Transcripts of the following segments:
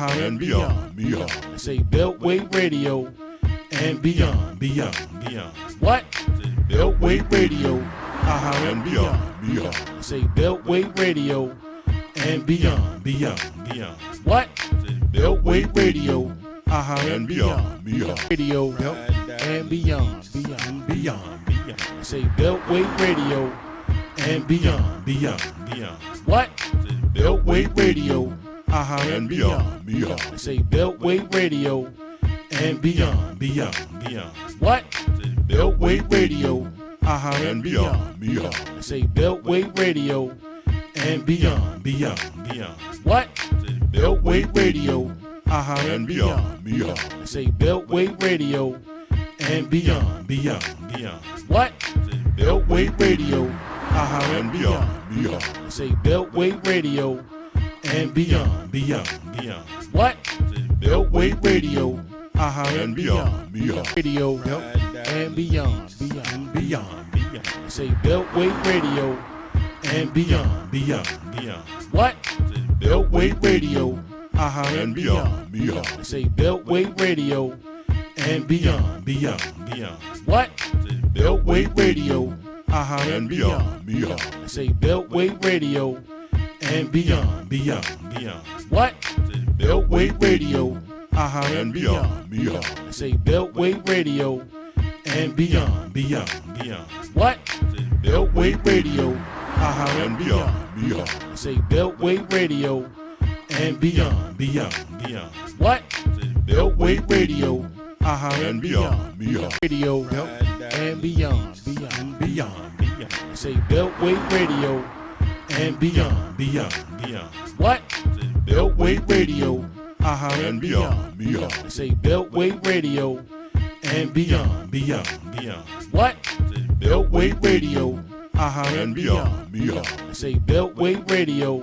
and beyond, beyond. Say Beltway Radio and beyond, Beyond, beyond. what? Beltway Radio And beyond, beyond. say Beltway Radio and beyond, Beyond, beyond. what? Beltway Radio And beyond, beyond. Radio and beyond, beyond, Beyond, beyond. say Beltway Radio and beyond, Beyond, beyond. what? Beltway Radio And beyond, beyond. say Beltway Radio and beyond, Beyond, beyond. what? Beltway Radio And beyond, beyond. say Beltway Radio and beyond, Beyond, beyond. what? Beltway Radio And beyond, beyond. say Beltway Radio and beyond, Beyond, beyond. what? Beltway Radio And beyond, beyond. say Beltway Radio and beyond, Beyond, beyond. what? Beltway Radio And beyond, beyond. Radio and beyond, beyond, Beyond, beyond. say Beltway Radio and beyond, Beyond, beyond. what? Beltway Radio And beyond, beyond. say Beltway Radio and beyond, Beyond, beyond. what? Beltway Radio And beyond, beyond. say Beltway Radio and beyond, Beyond, beyond. what? Beltway Radio And beyond, beyond. say Beltway Radio and beyond, Beyond, beyond. what? Beltway Radio And beyond, beyond. say Beltway Radio and beyond, Beyond, beyond. what? Beltway Radio And beyond, beyond. Radio and beyond, beyond, Beyond, beyond. say Beltway Radio and beyond, Beyond, beyond. what? Beltway Radio And beyond, beyond. say Beltway Radio and beyond, Beyond, beyond. what? Beltway Radio And beyond, beyond. say Beltway Radio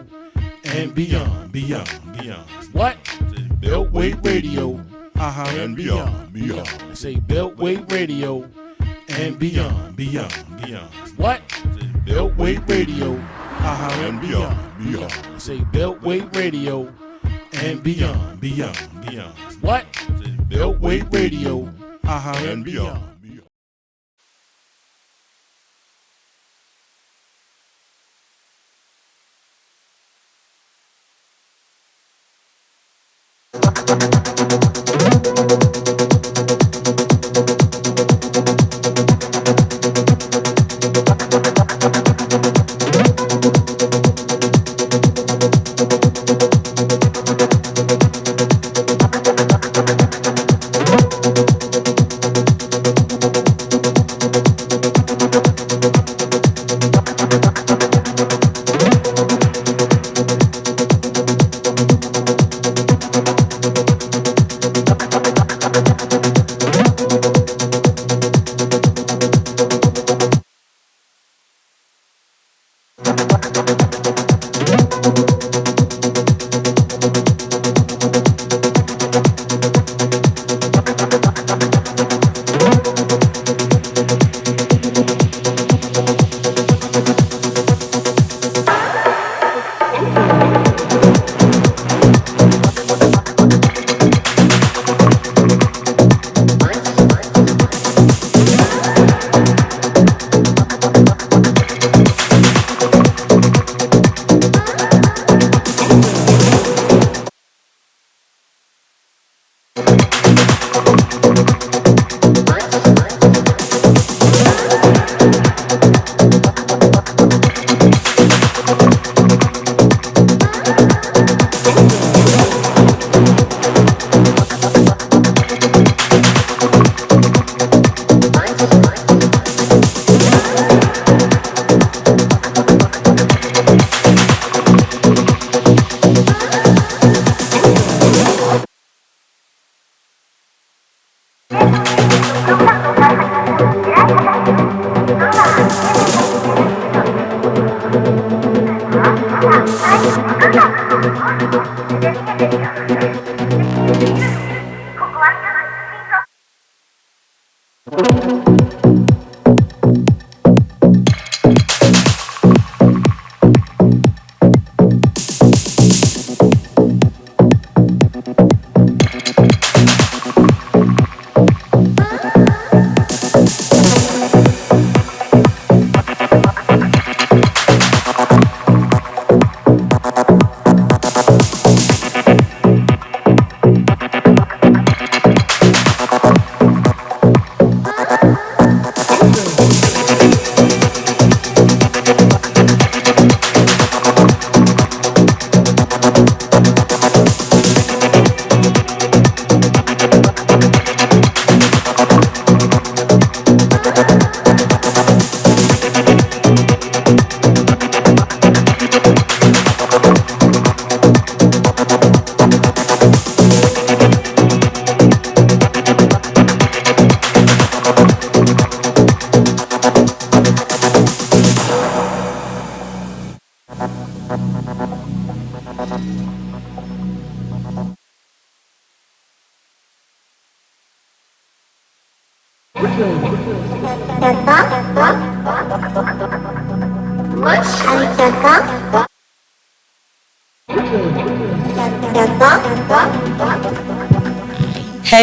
and beyond, Beyond, beyond. what? Beltway Radio And beyond, beyond. say Beltway Radio and beyond, Beyond, beyond. what? Beltway Radio And beyond, beyond. say Beltway Radio and beyond, Beyond, beyond. what? Beltway Radio And beyond, beyond. Hey,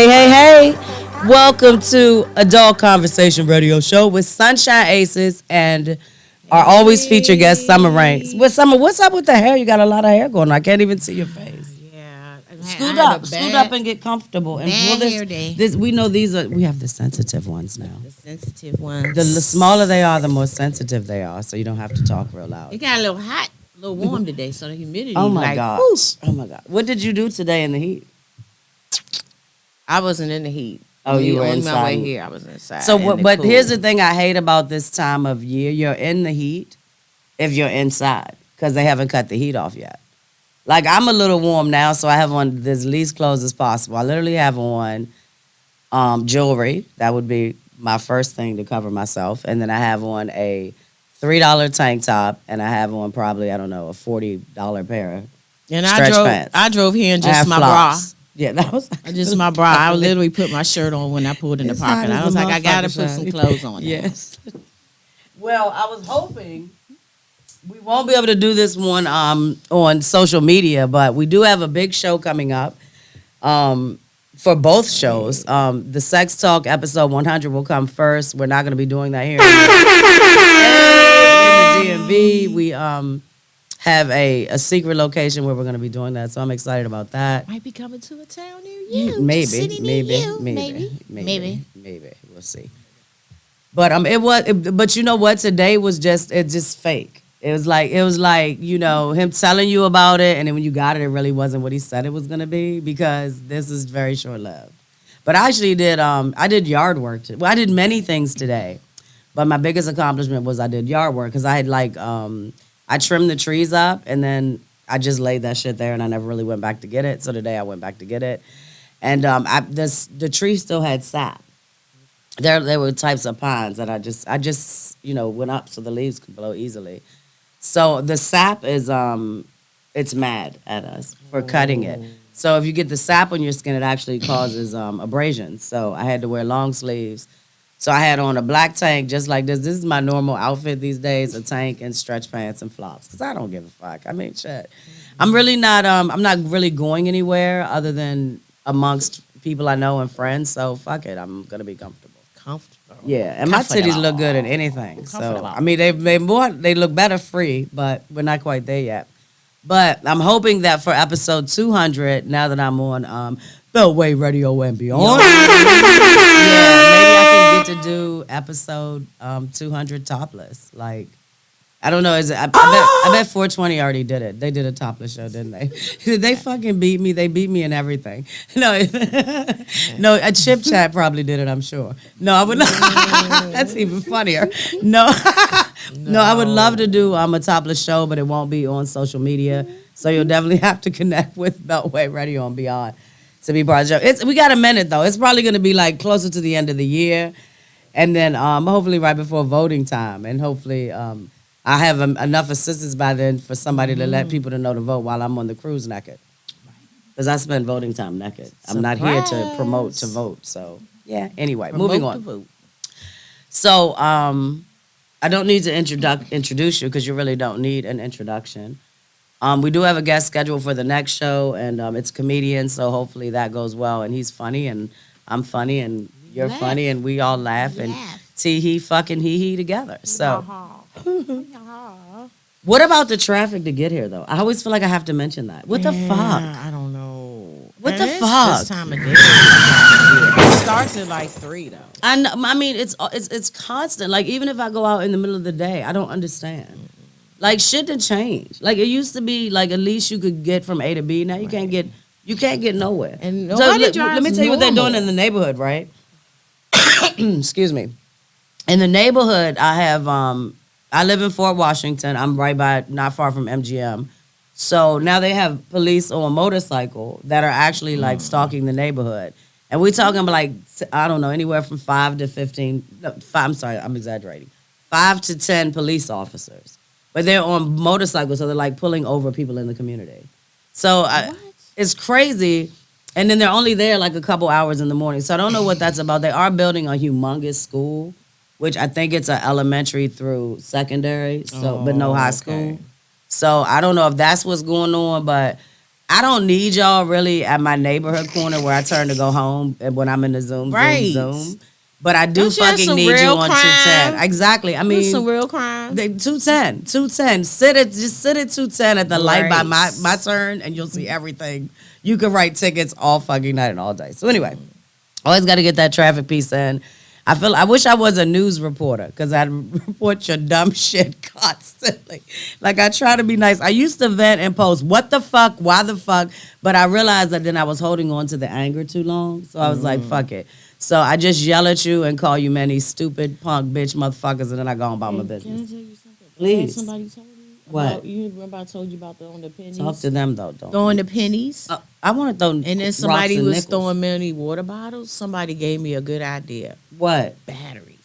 hey, hey. Welcome to Adult Conversation Radio Show with Sunshine Aces and our always featured guest, Summer Rains. With Summer, what's up with the hair? You got a lot of hair going on. I can't even see your face. Yeah. Scoot up and get comfortable. And bad pull hair day. this, we know we have the sensitive ones now. The sensitive ones. The smaller they are, the more sensitive they are, so you don't have to talk real loud. It got a little hot, a little warm today, so the humidity. Oh my like, God. whew. Oh my God. What did you do today in the heat? I wasn't in the heat. Oh, you were on inside. my way here. I was inside. So, in the but cool. here's the thing I hate about this time of year. You're in the heat if you're inside because they haven't cut the heat off yet. Like, I'm a little warm now, so I have on as least clothes as possible. I literally have on jewelry. That would be my first thing to cover myself. And then I have on a $3 tank top, and I have on probably, I don't know, a $40 pair of And stretch pants. I drove here in I have just my flops. Yeah, that was Just my bra. I literally put my shirt on when I pulled in the It's parking. hot I was as a like, I gotta motherfucker, put some Shawty. clothes on. Yes. Well, I was hoping we won't be able to do this one on social media, but we do have a big show coming up for both shows. The Sex Talk episode 100 will come first. We're not going to be doing that here in the DMV. We have a secret location where we're going to be doing that, so I'm excited about that. Might be coming to a town near you. Maybe, City near maybe, you. maybe. We'll see. But but you know what? Today was just fake. It was like you know him telling you about it, and then when you got it, it really wasn't what he said it was gonna be because this is very short lived. But I actually did I did yard work. I did many things today, but my biggest accomplishment was I did yard work because I had I trimmed the trees up and then I just laid that shit there and I never really went back to get it. So today I went back to get it, and the tree still had sap. There were types of pines that I just went up so the leaves could blow easily. So the sap is it's mad at us for cutting it. So if you get the sap on your skin, it actually causes abrasions. So I had to wear long sleeves. So I had on a black tank just like this. This is my normal outfit these days: a tank and stretch pants and flops. Cause I don't give a fuck. I mean, shit. I'm really not. I'm not really going anywhere other than amongst people I know and friends. So fuck it. I'm gonna be comfortable. Yeah, and my titties look good in anything. So I mean, they look better free, but we're not quite there yet. But I'm hoping that for episode 200, now that I'm on Beltway Radio and Beyond, maybe I can get to do episode 200 topless. Like, I don't know. I bet 420 already did it. They did a topless show, didn't they? They fucking beat me. They beat me in everything. No, a Chip Chat probably did it, I'm sure. No, I would not. That's even funnier. No. No, I would love to do a topless show, but it won't be on social media. So you'll definitely have to connect with Beltway Radio and Beyond to be part of the show. We got a minute, though. It's probably going to be like closer to the end of the year. And then hopefully right before voting time. And hopefully I have enough assistance by then for somebody to let people to know to vote while I'm on the cruise naked. Because I spend voting time naked. I'm not here to promote to vote. So, yeah. Anyway, moving on. So, I don't need to introduce you because you really don't need an introduction. We do have a guest scheduled for the next show, and it's a comedian, so hopefully that goes well. And he's funny, and I'm funny, and you're funny, and we all laugh, and he fucking he together. So, what about the traffic to get here, though? I always feel like I have to mention that. What the fuck? I don't know. What the It's fuck? This time of day. It starts at like 3 though. I mean, it's constant. Like, even if I go out in the middle of the day, I don't understand. Like, shit done changed. Like, it used to be like at least you could get from A to B. Now you can't get nowhere. And So nobody let drives me tell you what they're doing normal. in the neighborhood, right? Excuse me. In the neighborhood, I live in Fort Washington. I'm not far from MGM. So now they have police on a motorcycle that are actually like stalking the neighborhood. And we're talking about like, I don't know, anywhere from 5 to 15, no, 5, I'm sorry, I'm exaggerating. 5 to 10 police officers. But they're on motorcycles, so they're like pulling over people in the community. So it's crazy. And then they're only there like a couple hours in the morning. So I don't know what that's about. They are building a humongous school, which I think it's an elementary through secondary, but no high school. So I don't know if that's what's going on, but I don't need y'all really at my neighborhood corner where I turn to go home and when I'm in the Zoom. But I do fucking need you on 210. Exactly. I mean, some real crime. 210. Just sit at 210 at the light by my turn, and you'll see everything. You can write tickets all fucking night and all day. So anyway, always got to get that traffic piece in. I wish I was a news reporter because I'd report your dumb shit constantly. Like, I try to be nice. I used to vent and post, what the fuck, why the fuck? But I realized that then I was holding on to the anger too long. So I was like, fuck it. So I just yell at you and call you many stupid punk bitch motherfuckers, and then I go on about my business. Can I tell you something? Please. Somebody told me. What? You remember I told you about throwing the pennies? Talk to them, though. Don't. Throwing the pennies. I want to throw And then rocks somebody and was nickels. throwing many water bottles. Somebody gave me a good idea. What? Batteries.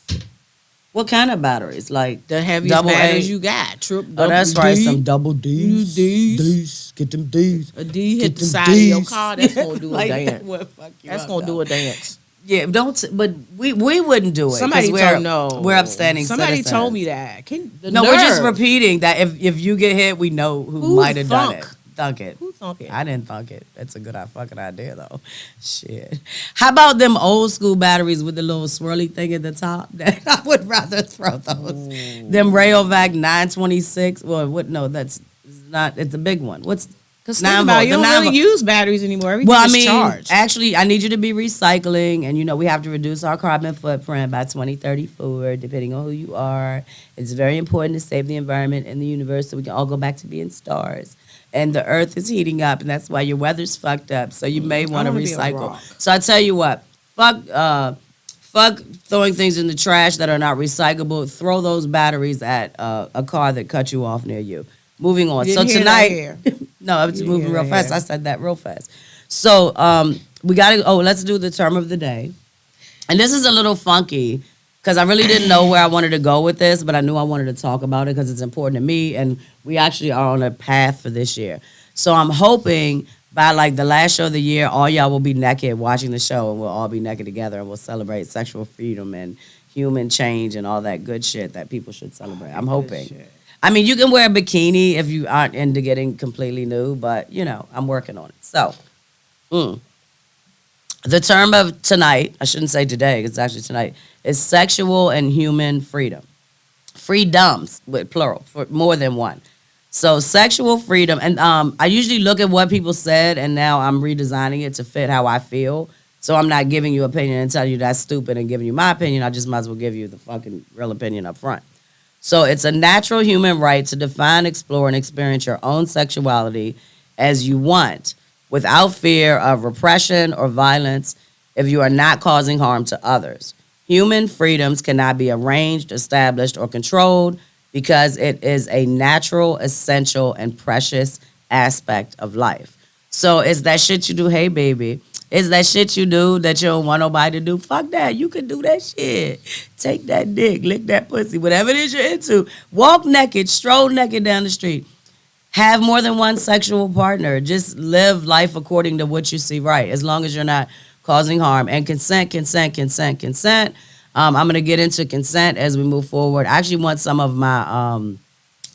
What kind of batteries? Like The heaviest double batteries A? you got. Oh, that's right. Some double D's. D's. Get them D's. A D hit Get the them side of your D's. car. That's gonna do a Like, dance. that would fuck you That's up, gonna though. do a dance. Yeah, but we wouldn't do it. 'cause Somebody we're upstanding Somebody citizens. told me that. No, we're just repeating that if you get hit, we know who might have done it. thunk? Thunk it. Who thunk it? I didn't thunk it. That's a good fucking idea, though. Shit. How about them old school batteries with the little swirly thing at the top? I would rather throw those. Them Rayovac 926. Well, what? No, that's not. It's a big one. What's Because Nine think about volt, it, you the don't nine really volt. use batteries anymore. Everything Well, I is mean, charged. actually, I need you to be recycling, and we have to reduce our carbon footprint by 2034, depending on who you are. It's very important to save the environment and the universe so we can all go back to being stars. And the earth is heating up, and that's why your weather's fucked up. So you may want to wanna be a recycle. rock. So I tell you what, fuck throwing things in the trash that are not recyclable. Throw those batteries at a car that cut you off near you. Moving on. You So didn't hear tonight, that here. no, I was You moving didn't real hear fast. that. I said that real fast. So we got to. Oh, let's do the term of the day. And this is a little funky because I really didn't know where I wanted to go with this, but I knew I wanted to talk about it because it's important to me, and we actually are on a path for this year. So I'm hoping by like the last show of the year, all y'all will be naked watching the show, and we'll all be naked together, and we'll celebrate sexual freedom and human change and all that good shit that people should celebrate. I'm hoping. I mean, you can wear a bikini if you aren't into getting completely nude, but, I'm working on it. So, the term of tonight, I shouldn't say today, because it's actually tonight, is sexual and human freedom. Freedoms, with plural, for more than one. So, sexual freedom, and I usually look at what people said, and now I'm redesigning it to fit how I feel. So, I'm not giving you opinion and telling you that's stupid and giving you my opinion. I just might as well give you the fucking real opinion up front. So it's a natural human right to define, explore, and experience your own sexuality as you want without fear of repression or violence if you are not causing harm to others. Human freedoms cannot be arranged, established, or controlled because it is a natural, essential, and precious aspect of life. So it's that shit you do, hey, baby. It's that shit you do that you don't want nobody to do. Fuck that. You can do that shit. Take that dick, lick that pussy, whatever it is you're into. Walk naked, stroll naked down the street. Have more than one sexual partner. Just live life according to what you see right, as long as you're not causing harm. And consent. I'm going to get into consent as we move forward. I actually want some of my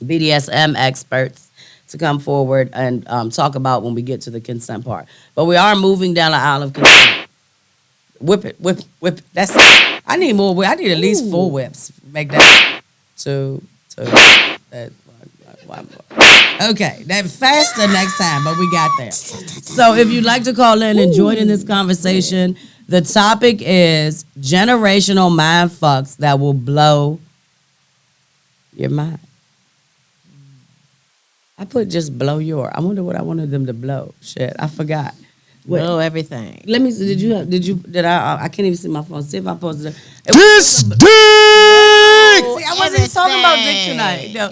BDSM experts to come forward and talk about when we get to the consent part. But we are moving down the aisle of consent. Whip it. That's it. I need more. I need at least 4 whips. Make that 2, that 1 more. Okay, that faster next time, but we got there. So if you'd like to call in and join in this conversation, the topic is generational mind fucks that will blow your mind. I put just blow your. I wonder what I wanted them to blow. Shit, I forgot. Wait, Blow everything. let me see. Did I can't even see my phone. See if I posted it. This dick! See, I wasn't even talking about dick tonight. No.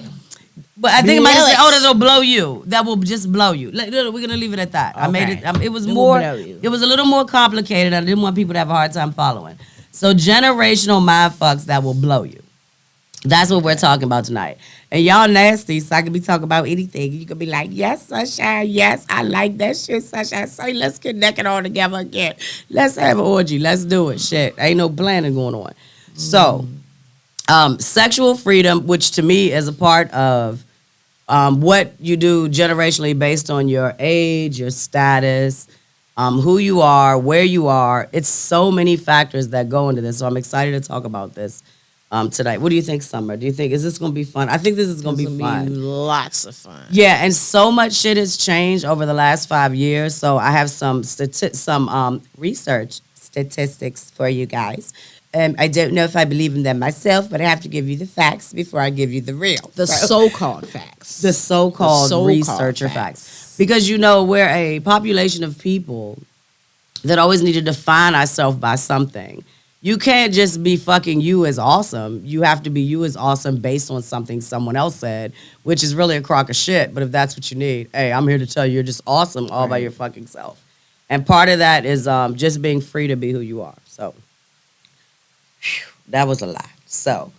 But I think it might have said, that'll blow you. That will just blow you. We're going to leave it at that. I made it. It was It will more, blow you. it was a little more complicated. I didn't want people to have a hard time following. So generational mind fucks that will blow you. That's what we're talking about tonight. And y'all nasty, so I could be talking about anything. You could be like, yes, Sunshine, yes, I like that shit, Sunshine. Say, let's get naked all together again. Let's have an orgy. Let's do it. Shit. Ain't no planning going on. So, sexual freedom, which to me is a part of what you do generationally based on your age, your status, who you are, where you are. It's so many factors that go into this. So I'm excited to talk about this tonight. What do you think, Summer? Do you think, is this going to be fun? I think this is going to be fun. Lots of fun. Yeah, and so much shit has changed over the last 5 years. So I have some research statistics for you guys. I don't know if I believe in them myself, but I have to give you the facts before I give you the real. The so-called facts. The so-called researcher facts. Because, we're a population of people that always need to define ourselves by something. You can't just be fucking you as awesome. You have to be you as awesome based on something someone else said, which is really a crock of shit. But if that's what you need, hey, I'm here to tell you you're just awesome all by your fucking self. And part of that is just being free to be who you are. So, that was a lot. So,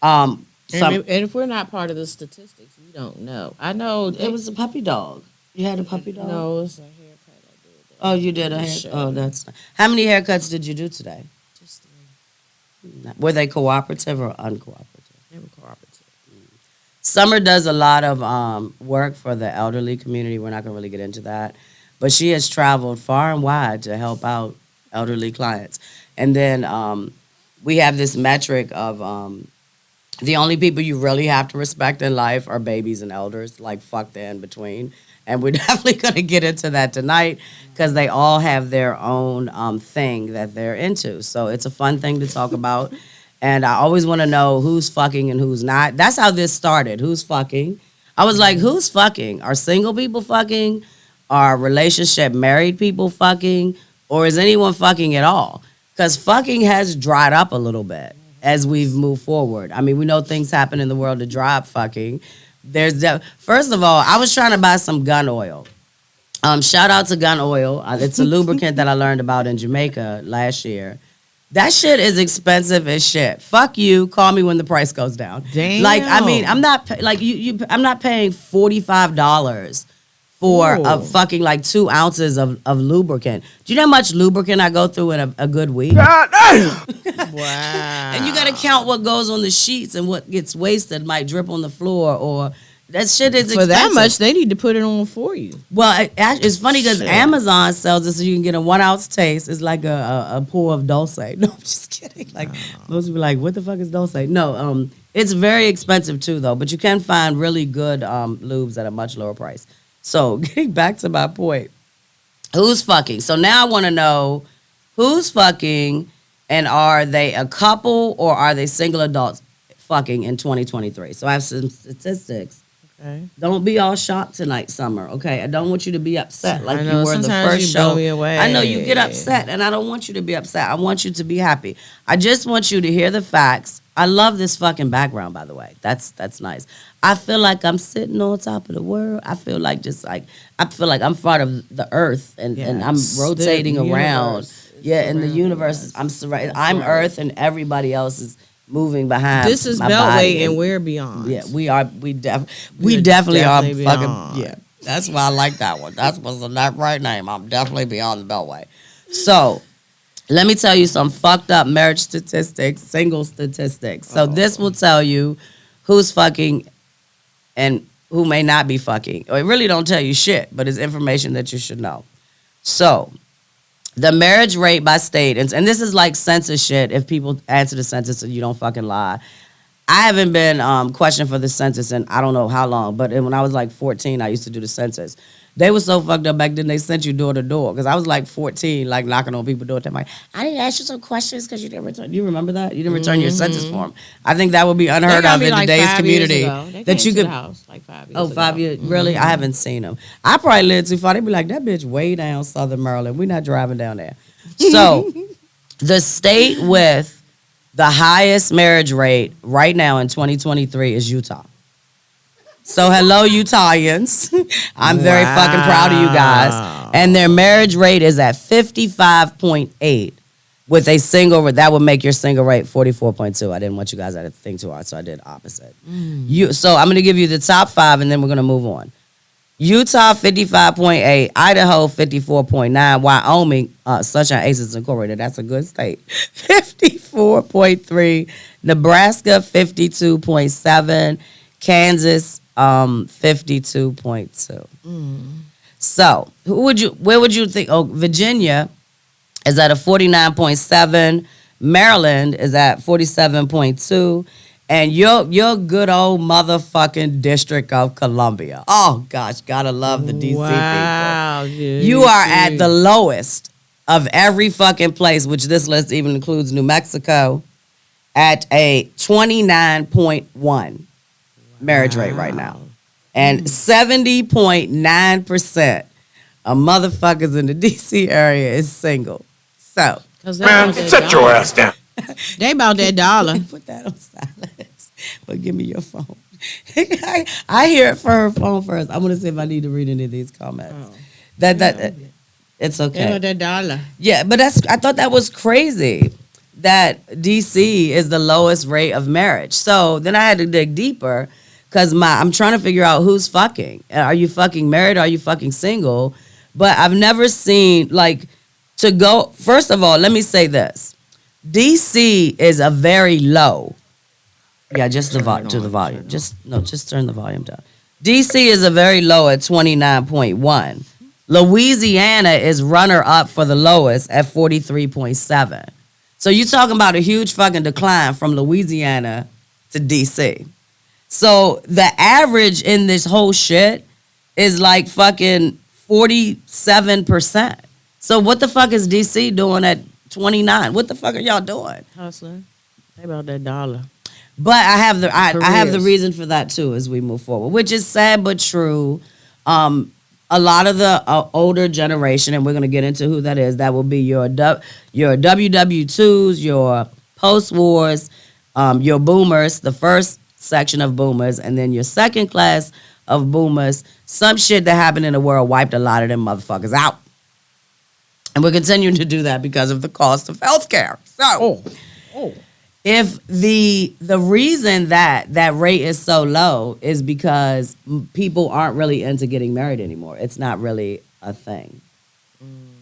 and if we're not part of the statistics, we don't know. I know it was a puppy dog. You had a puppy dog? No, it was a haircut I did. Oh, you did a haircut? Oh, that's nice. How many haircuts did you do today? Just 3. Were they cooperative or uncooperative? They were cooperative. Summer does a lot of work for the elderly community. We're not going to really get into that. But she has traveled far and wide to help out elderly clients. And then we have this metric of the only people you really have to respect in life are babies and elders, like fuck the in between. And we're definitely going to get into that tonight because they all have their own thing that they're into. So it's a fun thing to talk about. And I always want to know who's fucking and who's not. That's how this started. Who's fucking? I was like, who's fucking? Are single people fucking? Are relationship married people fucking? Or is anyone fucking at all? Because fucking has dried up a little bit as we've moved forward. I mean, we know things happen in the world to dry up fucking. First of all, I was trying to buy some gun oil. Shout out to gun oil. It's a lubricant that I learned about in Jamaica last year. That shit is expensive as shit. Fuck you. Call me when the price goes down. Damn. Like, I mean, I'm not I'm not paying $45 for a fucking like 2 ounces of lubricant. Do you know how much lubricant I go through in a good week? Wow. And you got to count what goes on the sheets and what gets wasted might drip on the floor or that shit is expensive. For that much, they need to put it on for you. Well, it's funny because Amazon sells it so you can get a 1 ounce taste. It's like a pour of Dulce. No, I'm just kidding. Like most people are like, what the fuck is Dulce? No, it's very expensive too though, but you can find really good lubes at a much lower price. So getting back to my point, who's fucking? So now I want to know who's fucking and are they a couple or are they single adults fucking in 2023? So I have some statistics. Okay. Don't be all shocked tonight, Summer. Okay, I don't want you to be upset like you were the first you show. blow me away. I know you get upset, and I don't want you to be upset. I want you to be happy. I just want you to hear the facts. I love this fucking background, by the way. That's nice. I feel like I'm sitting on top of the world. I feel like I'm part of the earth, and I'm rotating around. In the universe, I'm surrounded. I'm Earth, and everybody else is moving behind. This is my Beltway, body. and we're beyond. Yeah, we are. We definitely are beyond. fucking. Yeah, that's why I like that one. That's what's the right name. I'm definitely beyond the Beltway. So, let me tell you some fucked up marriage statistics, single statistics. So this will tell you who's fucking and who may not be fucking. It really don't tell you shit, but it's information that you should know. So, the marriage rate by state, and this is like census shit. If people answer the census and you don't fucking lie. I haven't been questioned for the census in I don't know how long, but when I was like 14, I used to do the census. They were so fucked up back then, they sent you door to door. Because I was like 14, like knocking on people's door. Like, I didn't ask you some questions because you didn't return. You remember that? You didn't return your census form. I think that would be unheard of in today's community. That you could. The house like 5 years ago. 5 years? Really? I haven't seen them. I probably lived too far. They'd be like, that bitch way down Southern Maryland. We're not driving down there. So, the state with the highest marriage rate right now in 2023 is Utah. So hello, Utahns. I'm very fucking proud of you guys. And their marriage rate is at 55.8. with a single, that would make your single rate 44.2. I didn't want you guys to think too hard, so I did opposite. So I'm going to give you the top 5, and then we're going to move on. Utah, 55.8. Idaho, 54.9. Wyoming, Sunshine Aces Incorporated, that's a good state, 54.3. Nebraska, 52.7. Kansas, 52.2. So where would you think? Oh, Virginia is at a 49.7. Maryland is at 47.2. And your good old motherfucking District of Columbia. Oh, gosh, gotta love the DC Wow, people. You are at the lowest of every fucking place, which this list even includes New Mexico, at a 29.1 marriage rate right now. And 70.9% of motherfuckers in the DC area is single. So, Man, sit your ass down. They about that dollar. put that on silence. But give me your phone. I hear it for her phone first. I want to see if I need to read any of these comments. It's okay. They about that dollar. Yeah, but I thought that was crazy that DC is the lowest rate of marriage. So then I had to dig deeper because I'm trying to figure out who's fucking. Are you fucking married? Are you fucking single? But I've never seen first of all, let me say this. DC is a very low. Yeah, just the volume. Just turn the volume down. DC is a very low at 29.1. Louisiana is runner up for the lowest at 43.7. So you're talking about a huge fucking decline from Louisiana to DC. So the average in this whole shit is like fucking 47%. So what the fuck is DC doing at 29? What the fuck are y'all doing? Hustling. They about that dollar. But I have the reason for that too as we move forward, which is sad but true. A lot of the older generation, and we're gonna get into who that is. That will be your WW2s, your post wars, your boomers, the first section of boomers, and then your second class of boomers. Some shit that happened in the world wiped a lot of them motherfuckers out. And we're continuing to do that because of the cost of healthcare. So, if the reason that rate is so low is because people aren't really into getting married anymore. It's not really a thing.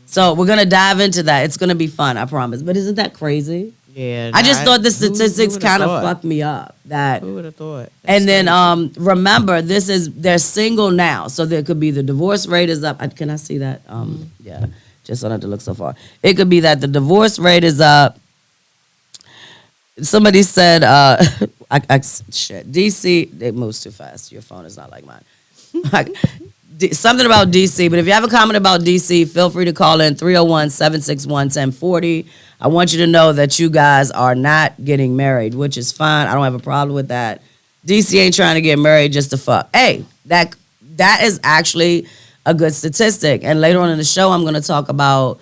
So we're gonna dive into that. It's gonna be fun, I promise. But isn't that crazy? Yeah. I just thought the statistics kind of fucked me up. Who would have thought? And then remember, they're single now, so there could be the divorce rate is up. Can I see that? Yeah. Just so not to look so far. It could be that the divorce rate is up. Somebody said, shit, DC, it moves too fast. Your phone is not like mine. Something about DC, but if you have a comment about DC, feel free to call in 301-761-1040. I want you to know that you guys are not getting married, which is fine. I don't have a problem with that. DC ain't trying to get married just to fuck. Hey, that is actually a good statistic. And later on in the show, I'm going to talk about,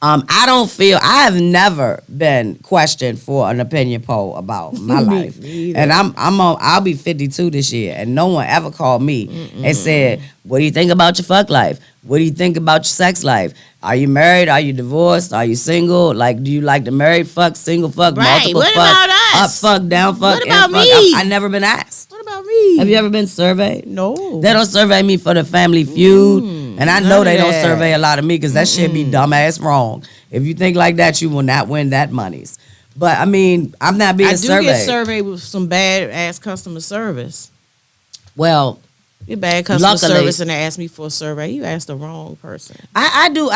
I have never been questioned for an opinion poll about my life. And I'll be 52 this year, and no one ever called me and said, what do you think about your fuck life? What do you think about your sex life? Are you married? Are you divorced? Are you single? Like, do you like to married fuck, single fuck, multiple what fuck, about us? up fuck, down fuck, What about in fuck? me? I've never been asked. What about me? Have you ever been surveyed? No. They don't survey me for the Family Feud, and I know they don't that. survey a lot of me because that shit be dumbass wrong. If you think like that, you will not win that monies. But I mean, I'm not being surveyed. I do get surveyed with some bad ass customer service. Well, Get bad customer luckily, service and they ask me for a survey. You asked the wrong person. I do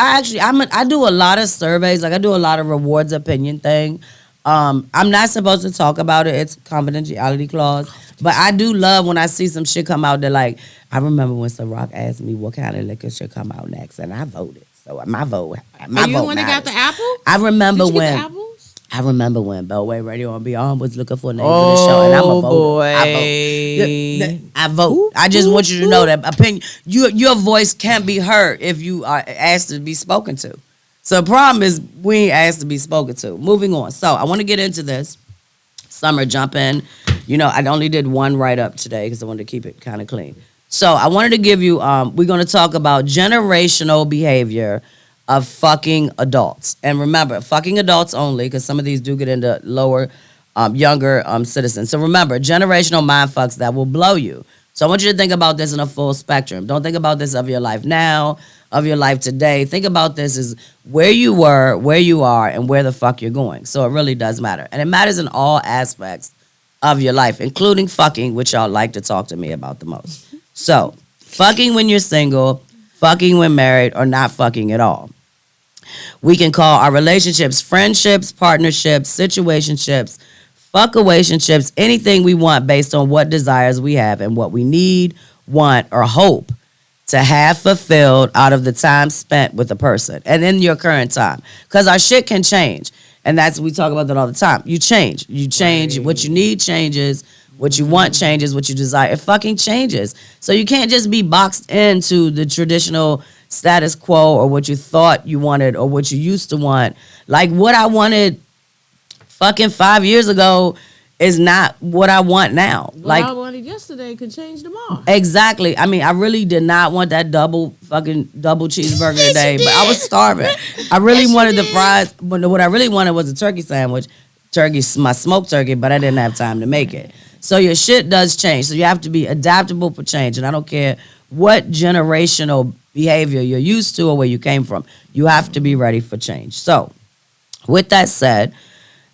a lot of surveys. Like I do a lot of rewards opinion thing. I'm not supposed to talk about it. It's confidentiality clause. But I do love when I see some shit come out that like, I remember when Ciroc asked me what kind of liquor should come out next, and I voted. So my vote. Are you the one that got the apple? I remember Did you when. get the apples? I remember when Beltway Radio and Beyond was looking for names for the show, and I'm a voter. Boy. I vote. I just want you to know that opinion. Your voice can't be heard if you are asked to be spoken to. So the problem is we ain't asked to be spoken to. Moving on. So I want to get into this. Summer, jump in. You know, I only did one write-up today because I wanted to keep it kind of clean. So I wanted to give you, we're going to talk about generational behavior of fucking adults. And remember, fucking adults only, because some of these do get into lower, younger citizens. So remember, generational mind fucks that will blow you. So I want you to think about this in a full spectrum. Don't think about this of your life now, of your life today. Think about this as where you were, where you are, and where the fuck you're going. So it really does matter. And it matters in all aspects of your life, including fucking, which y'all like to talk to me about the most. So, fucking when you're single, fucking when married, or not fucking at all. We can call our relationships friendships, partnerships, situationships, fuckawationships, anything we want based on what desires we have and what we need, want, or hope to have fulfilled out of the time spent with a person and in your current time. Because our shit can change. And we talk about that all the time. You change. You change. Right. What you need changes. What you want changes. What you desire. It fucking changes. So you can't just be boxed into the traditional status quo or what you thought you wanted or what you used to want. Like what I wanted fucking 5 years ago is not what I want now. What I wanted yesterday could change tomorrow. Exactly. I mean, I really did not want that double cheeseburger today, but I was starving. I really wanted the fries. What I really wanted was a turkey sandwich, my smoked turkey, but I didn't have time to make it. So your shit does change. So you have to be adaptable for change. And I don't care what generational behavior you're used to or where you came from. You have to be ready for change. So with that said,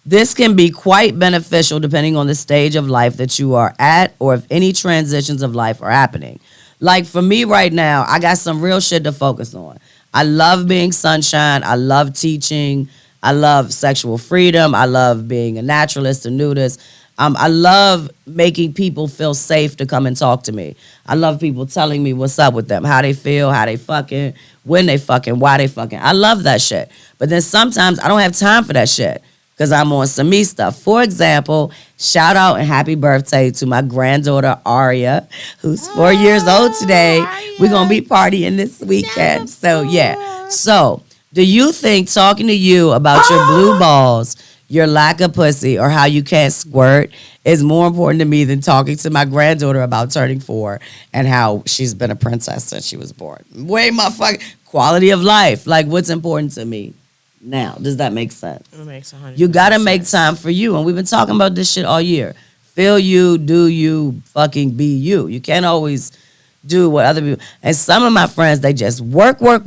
this can be quite beneficial depending on the stage of life that you are at or if any transitions of life are happening. Like for me right now, I got some real shit to focus on. I love being sunshine. I love teaching. I love sexual freedom. I love being a naturalist, a nudist. I love making people feel safe to come and talk to me. I love people telling me what's up with them, how they feel, how they fucking, when they fucking, why they fucking. I love that shit. But then sometimes I don't have time for that shit because I'm on some me stuff. For example, shout out and happy birthday to my granddaughter, Aria, who's 4 years old today. We're going to be partying this weekend. So, yeah. So, do you think talking to you about your blue balls, your lack of pussy, or how you can't squirt is more important to me than talking to my granddaughter about turning 4 and how she's been a princess since she was born? Way motherfucking quality of life. Like, what's important to me now? Does that make sense? It makes 100% You got to make time for you. And we've been talking about this shit all year. Feel you, do you, fucking be you. You can't always do what other people. And some of my friends, they just work. And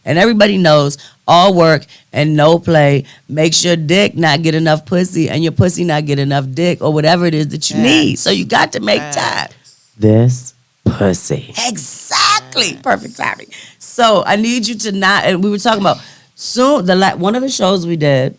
everybody knows all work and no play makes your dick not get enough pussy and your pussy not get enough dick or whatever it is that you need. So you got to make time. This pussy. Exactly. Perfect timing. So I need you to not, and we were talking about soon, one of the shows we did,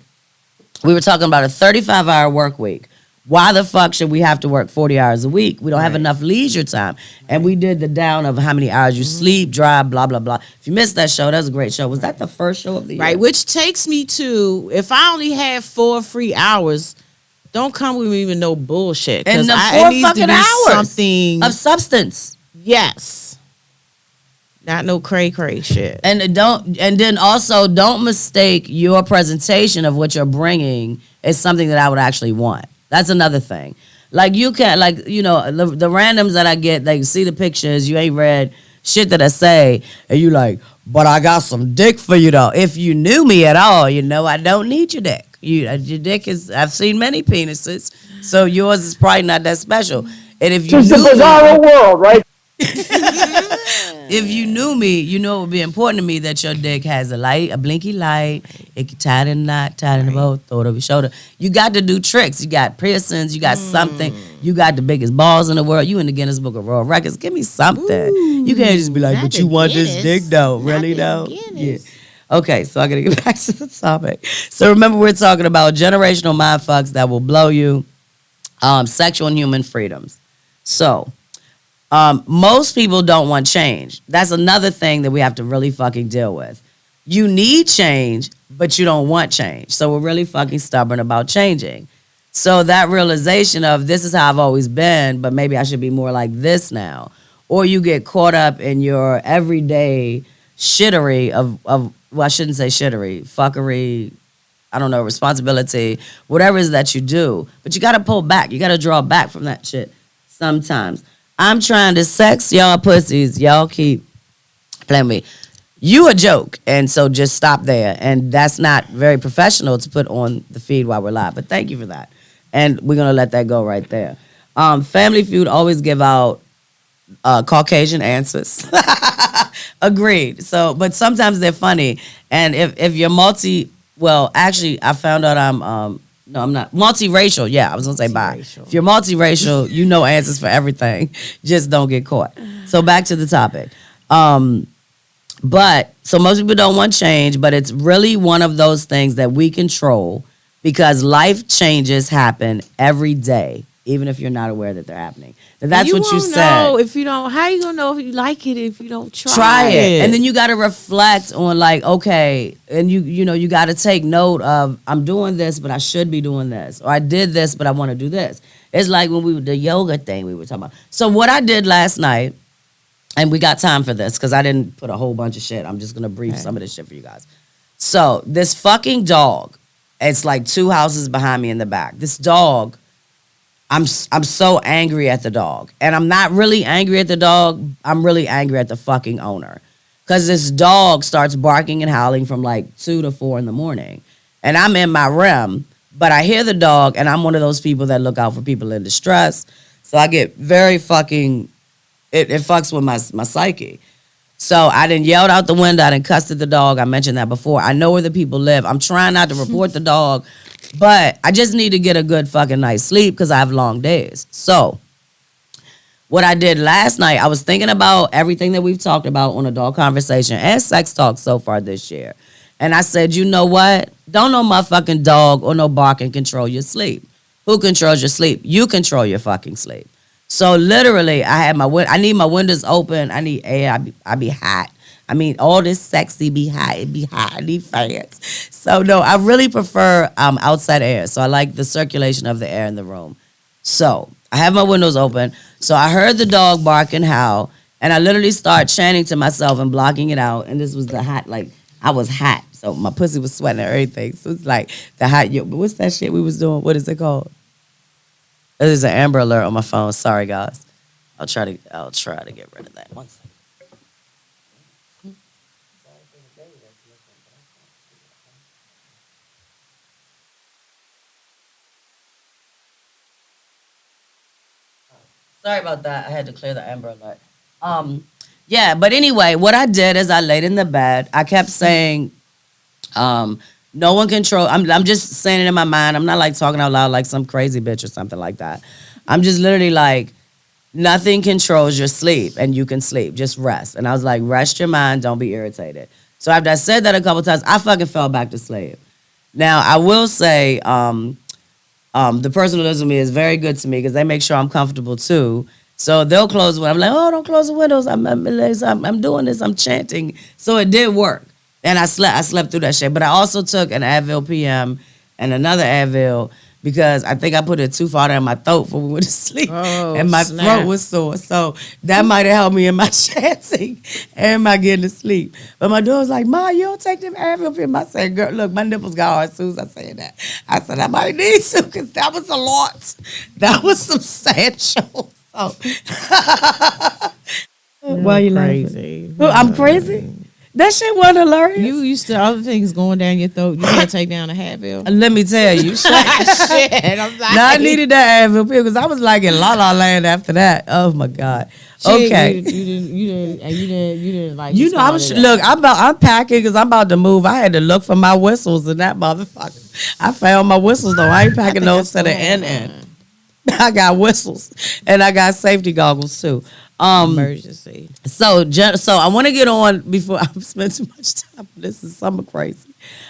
we were talking about a 35-hour work week. Why the fuck should we have to work 40 hours a week? We don't have enough leisure time. And we did the down of how many hours you sleep, drive, blah, blah, blah. If you missed that show, that was a great show. Was that the first show of the year? Right, which takes me to, if I only have 4 free hours, don't come with me with no bullshit. And the it 4 needs to fucking be hours something of substance. Yes. Not no cray shit. And then also don't mistake your presentation of what you're bringing as something that I would actually want. That's another thing. Like you can't, like, you know, the randoms that I get, they see the pictures, you ain't read shit that I say, and you like, but I got some dick for you though. If you knew me at all, you know I don't need your dick. Your dick is, I've seen many penises, so yours is probably not that special. And if you It's a knew bizarre world, right? If you knew me, you know it would be important to me that your dick has a blinky light. It can tie in a knot, tie in a bow, throw it over your shoulder. You got to do tricks. You got piercings. You got something. You got the biggest balls in the world. You in the Guinness Book of World Records. Give me something. You can't just be like, but you want this dick though. Really though? Yeah. Okay, so I got to get back to the topic. So remember, we're talking about generational mind fucks that will blow you, sexual and human freedoms. So, most people don't want change. That's another thing that we have to really fucking deal with. You need change, but you don't want change. So we're really fucking stubborn about changing. So that realization of this is how I've always been, but maybe I should be more like this now. Or you get caught up in your everyday shittery of well, I shouldn't say shittery, fuckery, I don't know, responsibility, whatever it is that you do. But you got to pull back. You got to draw back from that shit sometimes. I'm trying to sex y'all pussies. Y'all keep playing with me. You a joke. And so just stop there. And that's not very professional to put on the feed while we're live. But thank you for that. And we're going to let that go right there. Family Feud always give out Caucasian answers. Agreed. So, but sometimes they're funny. And if you're actually, I found out no, I'm not. Multiracial. Yeah, I was going to say bye. If you're multiracial, you know answers for everything. Just don't get caught. So back to the topic. But so most people don't want change, but it's really one of those things that we control because life changes happen every day, even if you're not aware that they're happening. That's what you said. Know if you don't, how you gonna know if you like it if you don't try it? And then you got to reflect on like, okay, and you got to take note of I'm doing this, but I should be doing this, or I did this, but I want to do this. It's like when the yoga thing we were talking about. So what I did last night, and we got time for this because I didn't put a whole bunch of shit. I'm just gonna brief some of this shit for you guys. So this fucking dog, it's like 2 houses behind me in the back. This dog. I'm so angry at the dog. And I'm not really angry at the dog. I'm really angry at the fucking owner. Because this dog starts barking and howling from like 2 to 4 in the morning. And I'm in my REM, but I hear the dog, and I'm one of those people that look out for people in distress. So I get very fucking, it fucks with my psyche. So I done yelled out the window. I done cussed at the dog. I mentioned that before. I know where the people live. I'm trying not to report the dog. But I just need to get a good fucking night's sleep because I have long days. So what I did last night, I was thinking about everything that we've talked about on Adult Conversation and Sex Talk so far this year. And I said, you know what? Don't no motherfucking dog or no barking control your sleep. Who controls your sleep? You control your fucking sleep. So literally, I need my windows open. I need air. I be hot. I mean, all this sexy be hot. It be hot. I need fans. So, no, I really prefer outside air. So, I like the circulation of the air in the room. So, I have my windows open. So, I heard the dog bark and howl. And I literally started chanting to myself and blocking it out. And this was the hot, like, I was hot. So, my pussy was sweating and everything. So, it's like the hot, what's that shit we was doing? What is it called? There's an Amber Alert on my phone. Sorry, guys. I'll try to get rid of that. One second. Sorry about that. I had to clear the Amber Alert. Yeah, but anyway, what I did is I laid in the bed. I kept saying, no one control. I'm just saying it in my mind. I'm not like talking out loud like some crazy bitch or something like that. I'm just literally like, nothing controls your sleep and you can sleep. Just rest. And I was like, rest your mind. Don't be irritated. So after I said that a couple times, I fucking fell back to sleep. Now, I will say, the person who lives with me is very good to me because they make sure I'm comfortable too. So they'll close the window. I'm like, oh, don't close the windows. I'm doing this. I'm chanting. So it did work. And I slept through that shit. But I also took an Advil PM and another Advil because I think I put it too far down my throat before we went to sleep. Oh, and my snap. throat was sore. So that might have helped me in my chanting and my getting to sleep. But my daughter was like, Ma, you don't take them Advil PM. I said, girl, look, my nipples got hard as soon as I said that. I said, I might need to because that was a lot. That was substantial. So. Why you crazy? laughing? I'm crazy? That shit wasn't hilarious. You used to other things going down your throat. You can't take down a Advil. Let me tell you. Shit. I'm like, Now I needed that Advil pill because I was like in La La Land after that. Oh my God. Okay. You didn't like. You know, I'm packing because I'm about to move. I had to look for my whistles and that motherfucker. I found my whistles though. I ain't packing those to the end. I got whistles and I got safety goggles too. Emergency. So I want to get on before I spend too much time. This is something crazy.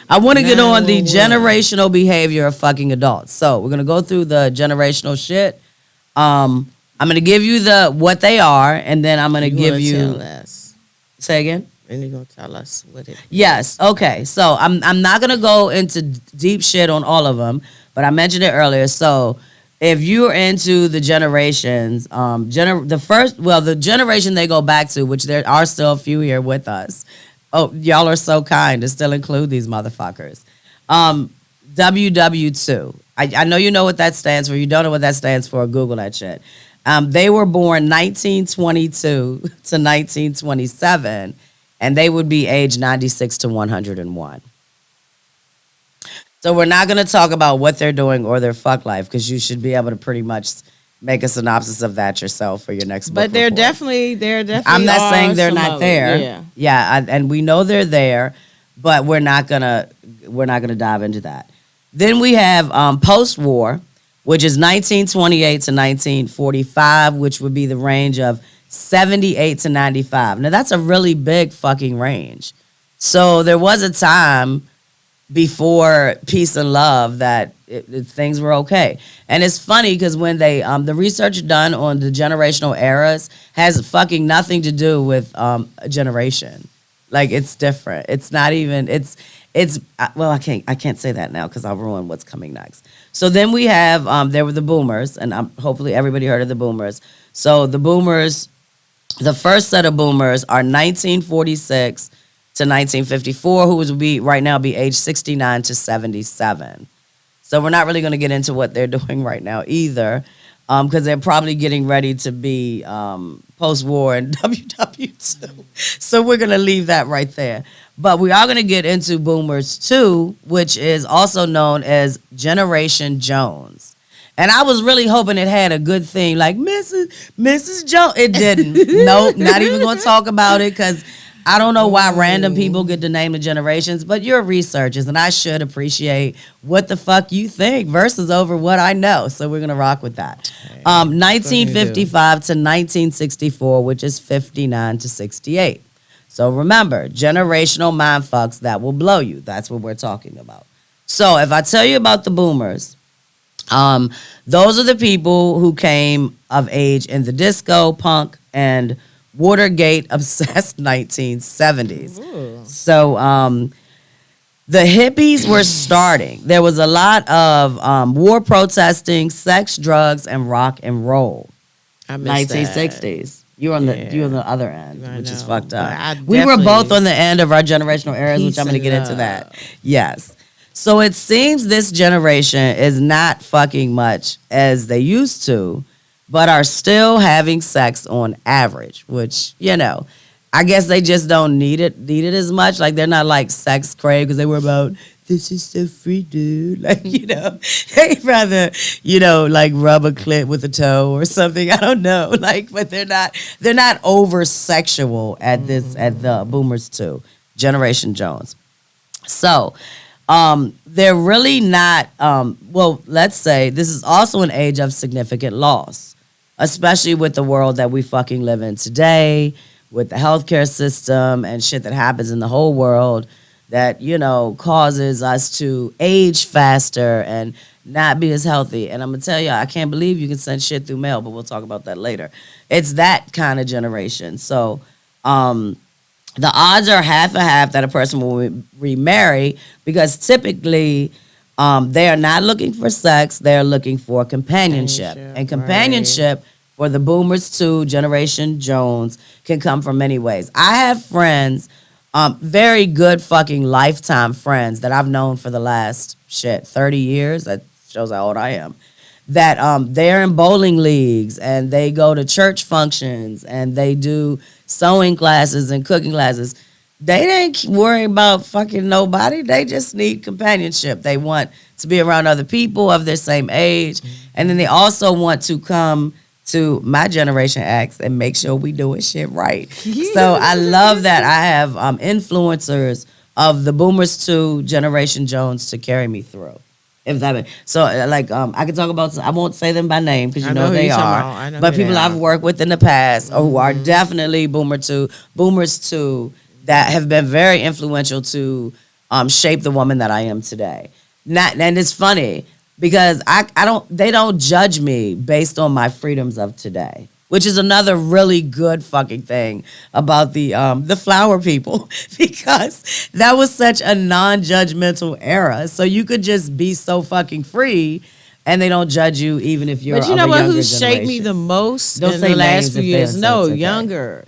I want to get on the generational behavior of fucking adults. So we're gonna go through the generational shit. I'm gonna give you what they are, and then I'm gonna give you. Tell us. Say again. And you're gonna tell us what it is. Yes. Okay. So I'm not gonna go into deep shit on all of them, but I mentioned it earlier. So if you're into the generations, the generation they go back to, which there are still a few here with us. Oh, y'all are so kind to still include these motherfuckers. WW2. I know you know what that stands for. You don't know what that stands for, Google that shit. They were born 1922 to 1927. and they would be age 96 to 101. So we're not going to talk about what they're doing or their fuck life, because you should be able to pretty much make a synopsis of that yourself for your next book. But they're report. definitely. I'm not are saying they're some not of there. it, Yeah. And we know they're there, but we're not gonna dive into that. Then we have post-war, which is 1928 to 1945, which would be the range of 78 to 95. Now that's a really big fucking range. So there was a time before peace and love that things were okay. And it's funny because when they the research done on the generational eras has fucking nothing to do with a generation. Like, it's different. It's not even well, I can't say that now because I'll ruin what's coming next. So then we have there were the boomers, and hopefully everybody heard of the boomers. So the boomers, the first set of boomers are 1946 to 1954, who would be right now be age 69 to 77. So we're not really going to get into what they're doing right now either, because they're probably getting ready to be post-war and WW2. So we're going to leave that right there. But we are going to get into Boomers 2, which is also known as Generation Jones. And I was really hoping it had a good thing, like Mrs. Jones. It didn't. Nope, not even going to talk about it, because I don't know why random people get to name the generations, but you're researchers, and I should appreciate what the fuck you think versus over what I know. So we're going to rock with that. 1955 to 1964, which is 59 to 68. So remember, generational mindfucks that will blow you. That's what we're talking about. So if I tell you about the boomers, those are the people who came of age in the disco, punk, and Watergate obsessed 1970s. Ooh. So the hippies were starting. There was a lot of war protesting, sex, drugs, and rock and roll. I missed 1960s. That. You're on the other end, which is fucked up. We were definitely both on the end of our generational eras, which I'm going to get into that. Yes. So it seems this generation is not fucking much as they used to, but are still having sex on average, which, I guess they just don't need it as much. Like, they're not like sex crazy because they were about, this is so free, dude. Like, they'd rather, like rub a clit with a toe or something. I don't know. Like, but they're not over sexual at the Boomers 2, Generation Jones. So, they're really not, let's say this is also an age of significant loss, especially with the world that we fucking live in today, with the healthcare system and shit that happens in the whole world that, causes us to age faster and not be as healthy. And I'm going to tell you, I can't believe you can send shit through mail, but we'll talk about that later. It's that kind of generation. So, the odds are half and half that a person will remarry, because typically they are not looking for sex. They're looking for companionship. And companionship for the Boomers 2, Generation Jones, can come from many ways. I have friends, very good fucking lifetime friends that I've known for the last 30 years. That shows how old I am. That they're in bowling leagues and they go to church functions and they do sewing classes and cooking classes. They ain't worry about fucking nobody. They just need companionship. They want to be around other people of their same age. And then they also want to come to my Generation X and make sure we doing shit right. So I love that I have influencers of the Boomers 2, Generation Jones to carry me through. If that makes, so like I can talk about, I won't say them by name because you know who they are, but people I've worked with in the past or who are definitely Boomers 2 that have been very influential to shape the woman that I am today. And it's funny because they don't judge me based on my freedoms of today, which is another really good fucking thing about the flower people, because that was such a non-judgmental era. So you could just be so fucking free and they don't judge you even if you're. But you know what? Who shaped me the most in the last few years? No, the younger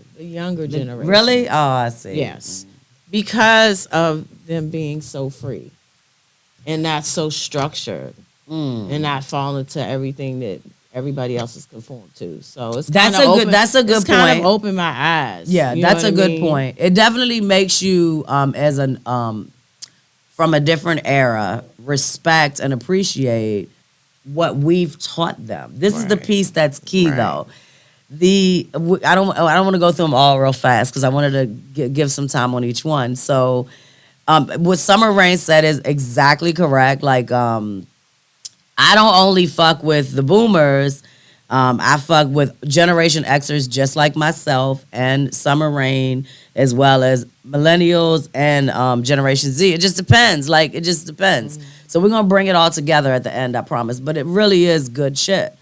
generation. Really? Oh, I see. Yes, because of them being so free and not so structured and not falling to everything that everybody else is conformed to. So it's That's kinda a good- open- that's a good it's kind point. of opened my eyes. Yeah, You know that's what a I good mean? point. It definitely makes you, as an from a different era, respect and appreciate what we've taught them. This is the Right. piece that's key, Right. though. I don't want to go through them all real fast because I wanted to give some time on each one. So, what Summer Rain said is exactly correct. Like, I don't only fuck with the boomers. I fuck with Generation Xers just like myself and Summer Rain, as well as millennials and Generation Z. It just depends. Like, it just depends. So we're going to bring it all together at the end, I promise. But it really is good shit.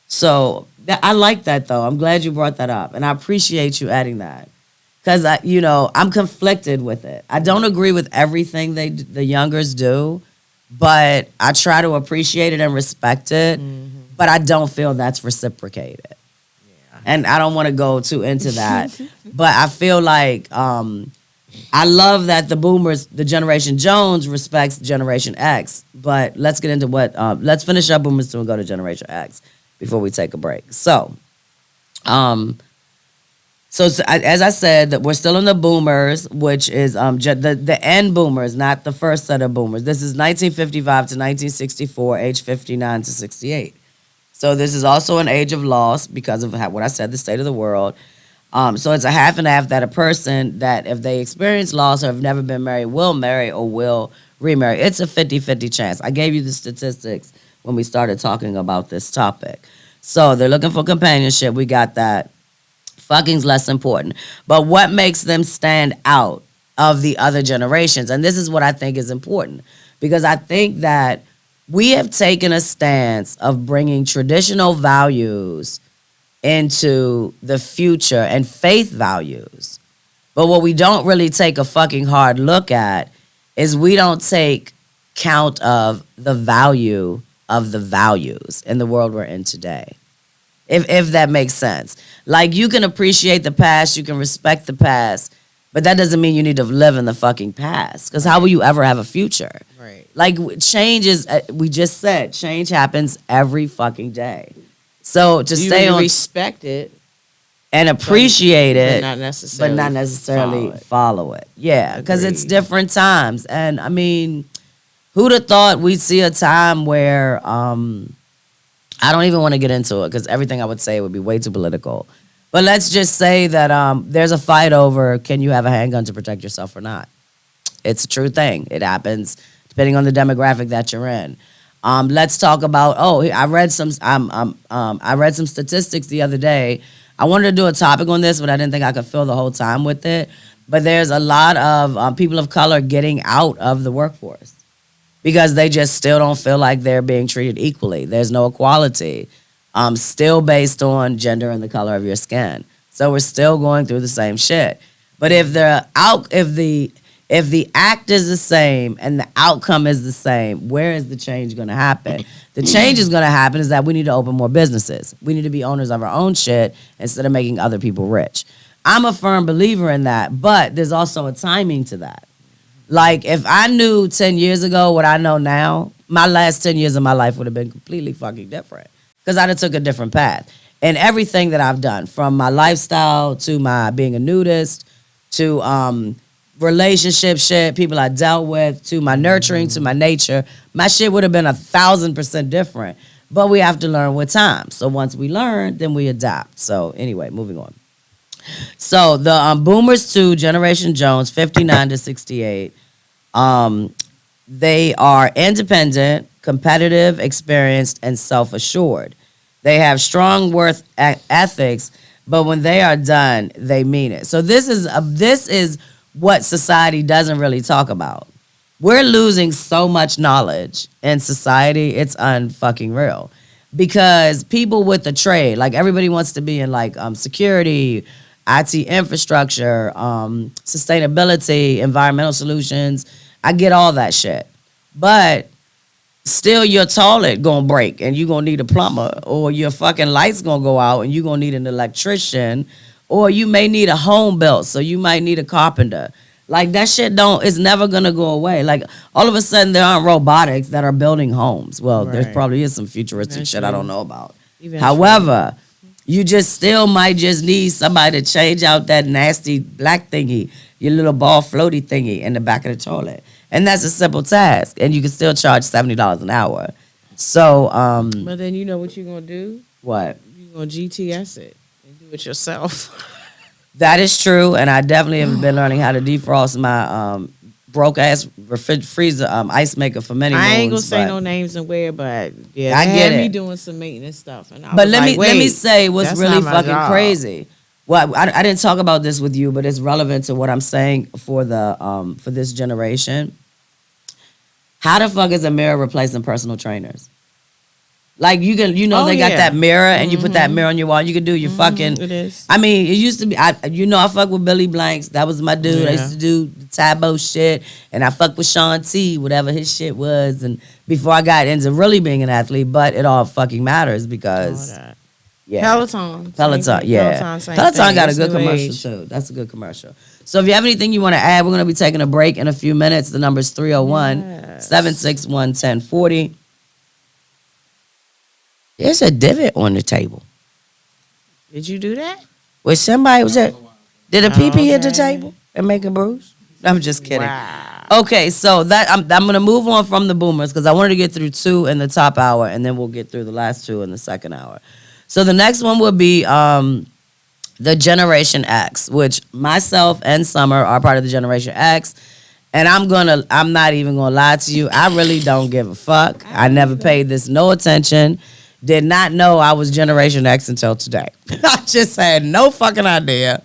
So I like that, though. I'm glad you brought that up. And I appreciate you adding that. Because, I'm conflicted with it. I don't agree with everything the youngers do, but I try to appreciate it and respect it. But I don't feel that's reciprocated. And I don't want to go too into that. But I feel like I love that the boomers, the Generation Jones respects Generation X. But let's get into let's finish up boomers and go to Generation X before we take a break. So, as I said, that we're still in the boomers, which is the end boomers, not the first set of boomers. This is 1955 to 1964, age 59 to 68. So this is also an age of loss because of what I said, the state of the world. So it's a half and half that a person that if they experience loss or have never been married will marry or will remarry. It's a 50-50 chance. I gave you the statistics when we started talking about this topic. So they're looking for companionship. We got that. Fucking's less important. But what makes them stand out of the other generations? And this is what I think is important. Because I think that we have taken a stance of bringing traditional values into the future and faith values. But what we don't really take a fucking hard look at is we don't take count of the value of the values in the world we're in today. If that makes sense. Like, you can appreciate the past, you can respect the past, but that doesn't mean you need to live in the fucking past. Because how will you ever have a future? Right. Like, change is, we just said, change happens every fucking day. So to You stay need to on respect it and appreciate but it, not necessarily, but not necessarily follow it. follow it. Yeah, because it's Agreed. different times. And I mean, who'd have thought we'd see a time where, I don't even want to get into it because everything I would say would be way too political. But let's just say that there's a fight over can you have a handgun to protect yourself or not. It's a true thing. It happens depending on the demographic that you're in. Let's talk about. I read some statistics the other day. I wanted to do a topic on this, but I didn't think I could fill the whole time with it. But there's a lot of people of color getting out of the workforce because they just still don't feel like they're being treated equally. There's no equality, still based on gender and the color of your skin. So we're still going through the same shit. But if the act is the same and the outcome is the same, where is the change going to happen? The change is going to happen is that we need to open more businesses. We need to be owners of our own shit instead of making other people rich. I'm a firm believer in that, but there's also a timing to that. Like, if I knew 10 years ago what I know now, my last 10 years of my life would have been completely fucking different because I'd have took a different path. And everything that I've done, from my lifestyle to my being a nudist to relationship shit, people I dealt with, to my nurturing, to my nature, my shit would have been 1,000% different. But we have to learn with time. So once we learn, then we adapt. So anyway, moving on. So the boomers to Generation Jones, 59 to 68, they are independent, competitive, experienced, and self-assured. They have strong worth ethics, but when they are done, they mean it. So this is what society doesn't really talk about. We're losing so much knowledge in society, it's unfucking real. Because people with the trade, like everybody wants to be in like security, IT infrastructure, sustainability, environmental solutions. I get all that shit. But still your toilet gonna break and you gonna need a plumber, or your fucking lights gonna go out and you gonna need an electrician, or you may need a home built, so you might need a carpenter. Like, that shit it's never gonna go away. Like, all of a sudden there aren't robotics that are building homes. Well, there Right. probably is some futuristic That's shit I don't true. know about. Eventually. However, you just still might just need somebody to change out that nasty black thingy, your little ball floaty thingy in the back of the toilet. And that's a simple task. And you can still charge $70 an hour. So, But then you know what you're gonna do? what? You're gonna GTS it and do it yourself. That is true. And I definitely have been learning how to defrost my broke ass freezer ice maker for many moons. I ain't gonna say but- no names and where, but yeah, I they get had me it. doing some maintenance stuff. And I But was let like, me wait, say what's that's really not my fucking job. crazy. Well, I didn't talk about this with you, but it's relevant to what I'm saying for the for this generation. How the fuck is a mirror replacing personal trainers? Like you can, Oh, they got yeah. that mirror, and you put that mirror on your wall. You can do your fucking. It is. I mean, it used to be. I fuck with Billy Blanks. That was my dude. I Yeah. used to do the Tybo shit, and I fuck with Sean T, whatever his shit was. And before I got into really being an athlete, but it all fucking matters All because that. yeah, Peloton. Peloton, Same thing. yeah. Same Peloton thing. got a It's good new commercial age. too. That's a good commercial. So if you have anything you want to add, we're going to be taking a break in a few minutes. The number is 301-761-1040. There's a divot on the table. Did you do that? Was somebody was that? Did a pee hit the Okay. table and make a bruise? I'm just kidding. Wow. Okay, so that I'm gonna move on from the boomers because I wanted to get through 2 in the top hour, and then we'll get through the last 2 in the second hour. So the next one will be the Generation X, which myself and Summer are part of the Generation X. And I'm not even gonna lie to you. I really don't give a fuck. I never paid this no attention. Did not know I was Generation X until today. I just had no fucking idea,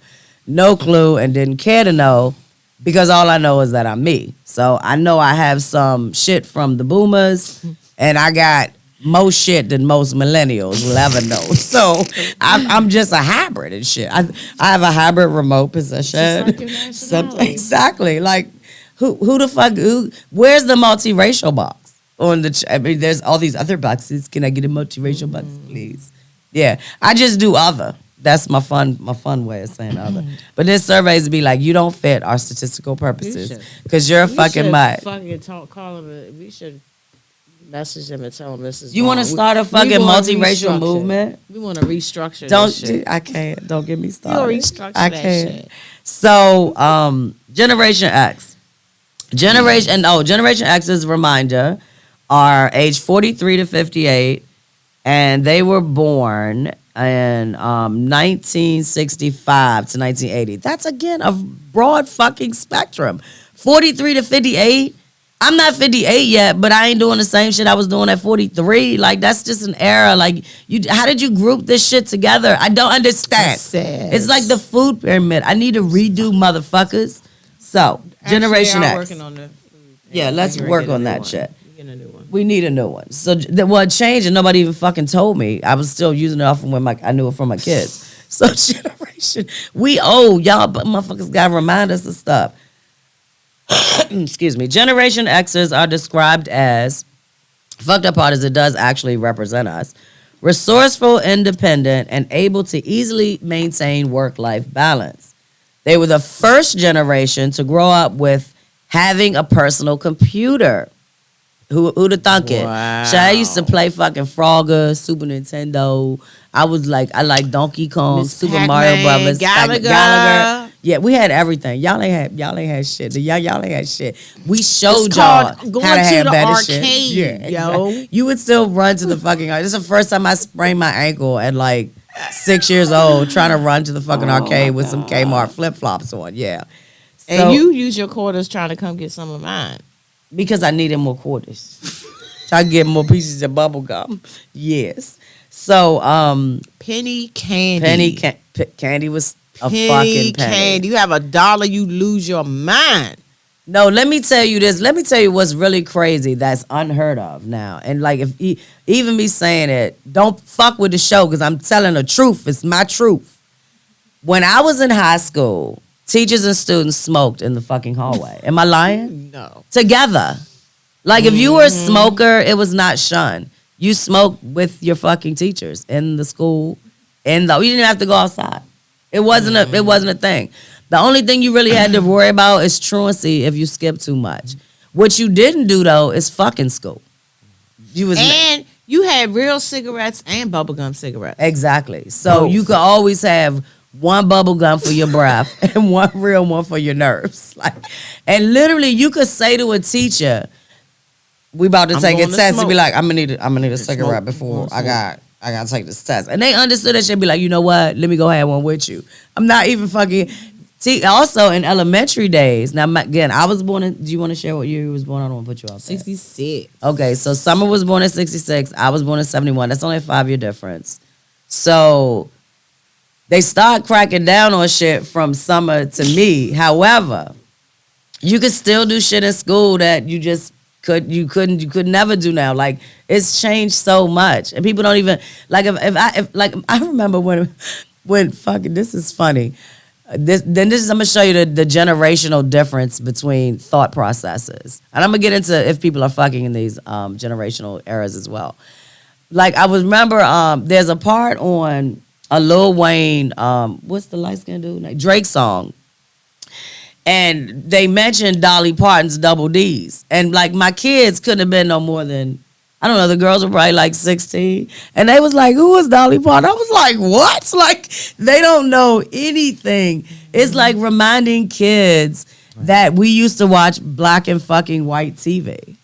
no clue, and didn't care to know because all I know is that I'm me. So I know I have some shit from the boomers, and I got more shit than most millennials will ever know. So I'm just a hybrid and shit. I have a hybrid remote position. Just like your nationality. Exactly. Like who the fuck? Where's the multiracial box? On the, I mean, there's all these other boxes. Can I get a multiracial box, please? Yeah, I just do other. That's my fun way of saying other. But this surveys be like, you don't fit our statistical purposes should. because you're a We fucking should mutt. Fucking call him. We should message him and tell him this is. You want to wrong. start a We fucking wanna multiracial restructure. movement? We want to restructure. Don't this shit. I can't. Don't get me You started. gonna restructure I that can't. shit. So, Generation X. Generation X's reminder are age 43 to 58, and they were born in 1965 to 1980. That's, again, a broad fucking spectrum. 43 to 58. I'm not 58 yet, but I ain't doing the same shit I was doing at 43. Like, that's just an era. Like, how did you group this shit together? I don't understand. That's sad. It's like the food pyramid. I need to redo motherfuckers. So, Generation Actually, I'm X. working on the. Yeah, let's We're work getting a on new that one. shit. We're getting a new one. We need a new one. So, it changed and nobody even fucking told me. I was still using it off from when I knew it from my kids. So, generation, we old. Y'all but motherfuckers got to remind us of stuff. Excuse me. Generation Xers are described as, fucked up part is it does actually represent us, resourceful, independent, and able to easily maintain work-life balance. They were the first generation to grow up with having a personal computer. Who'd have thunk it? Wow. So I used to play fucking Frogger, Super Nintendo. I like Donkey Kong, Miss Super Pac-Man, Mario Brothers, Gallagher. Yeah, we had everything. Y'all ain't had shit. Y'all ain't had shit. We showed It's y'all called going how to to have the better arcade, shit. yo. exactly. You would still run to the fucking. This is the first time I sprained my ankle at like 6 years old, trying to run to the fucking arcade with some Kmart flip flops on. Yeah, And So- you use your quarters trying to come get some of mine. because I needed more quarters. So I get more pieces of bubble gum. Yes. So Penny candy. candy was a Penny fucking penny. candy. You have $1, you lose your mind. No, let me tell you this. Let me tell you what's really crazy that's unheard of now. And like if even me saying it, don't fuck with the show because I'm telling the truth. It's my truth. When I was in high school, teachers and students smoked in the fucking hallway. Am I lying? No. Together. Like if you were a smoker, it was not shunned. You smoked with your fucking teachers in the school. You didn't have to go outside. It wasn't a thing. The only thing you really had to worry about is truancy if you skipped too much. What you didn't do though is fucking school. You was And You had real cigarettes and bubblegum cigarettes. Exactly. So you could always have one bubble gum for your breath and one real one for your nerves. Like, and literally, you could say to a teacher, "We about to I'm take a going to test," and smoke. be like, "I'm gonna need a cigarette smoke. before I'm gonna I gotta take this test." And they understood that shit. Be like, "You know what? Let me go have one with you." I'm not even fucking. See, also in elementary days. Now, again, I was born in. Do you want to share what year you was born? I don't want to put you off. 66. Okay, so Summer was born in 66. I was born in 71. That's only a 5-year difference. So they start cracking down on shit from Summer to me. However, you could still do shit in school that you just you could never do now. Like, it's changed so much. And people don't even like if I remember when fucking, this is funny. I'm gonna show you the generational difference between thought processes, and I'm gonna get into if people are fucking in these generational eras as well. Like, I was remember there's a part on a Lil Wayne what's the light skinned dude name? Drake song, and they mentioned Dolly Parton's Double D's, and like my kids couldn't have been no more than, I don't know, the girls were probably like 16. And they was like, "Who is Dolly Parton?" I was like, "What?" Like, they don't know anything. It's like reminding kids that we used to watch black and fucking white TV.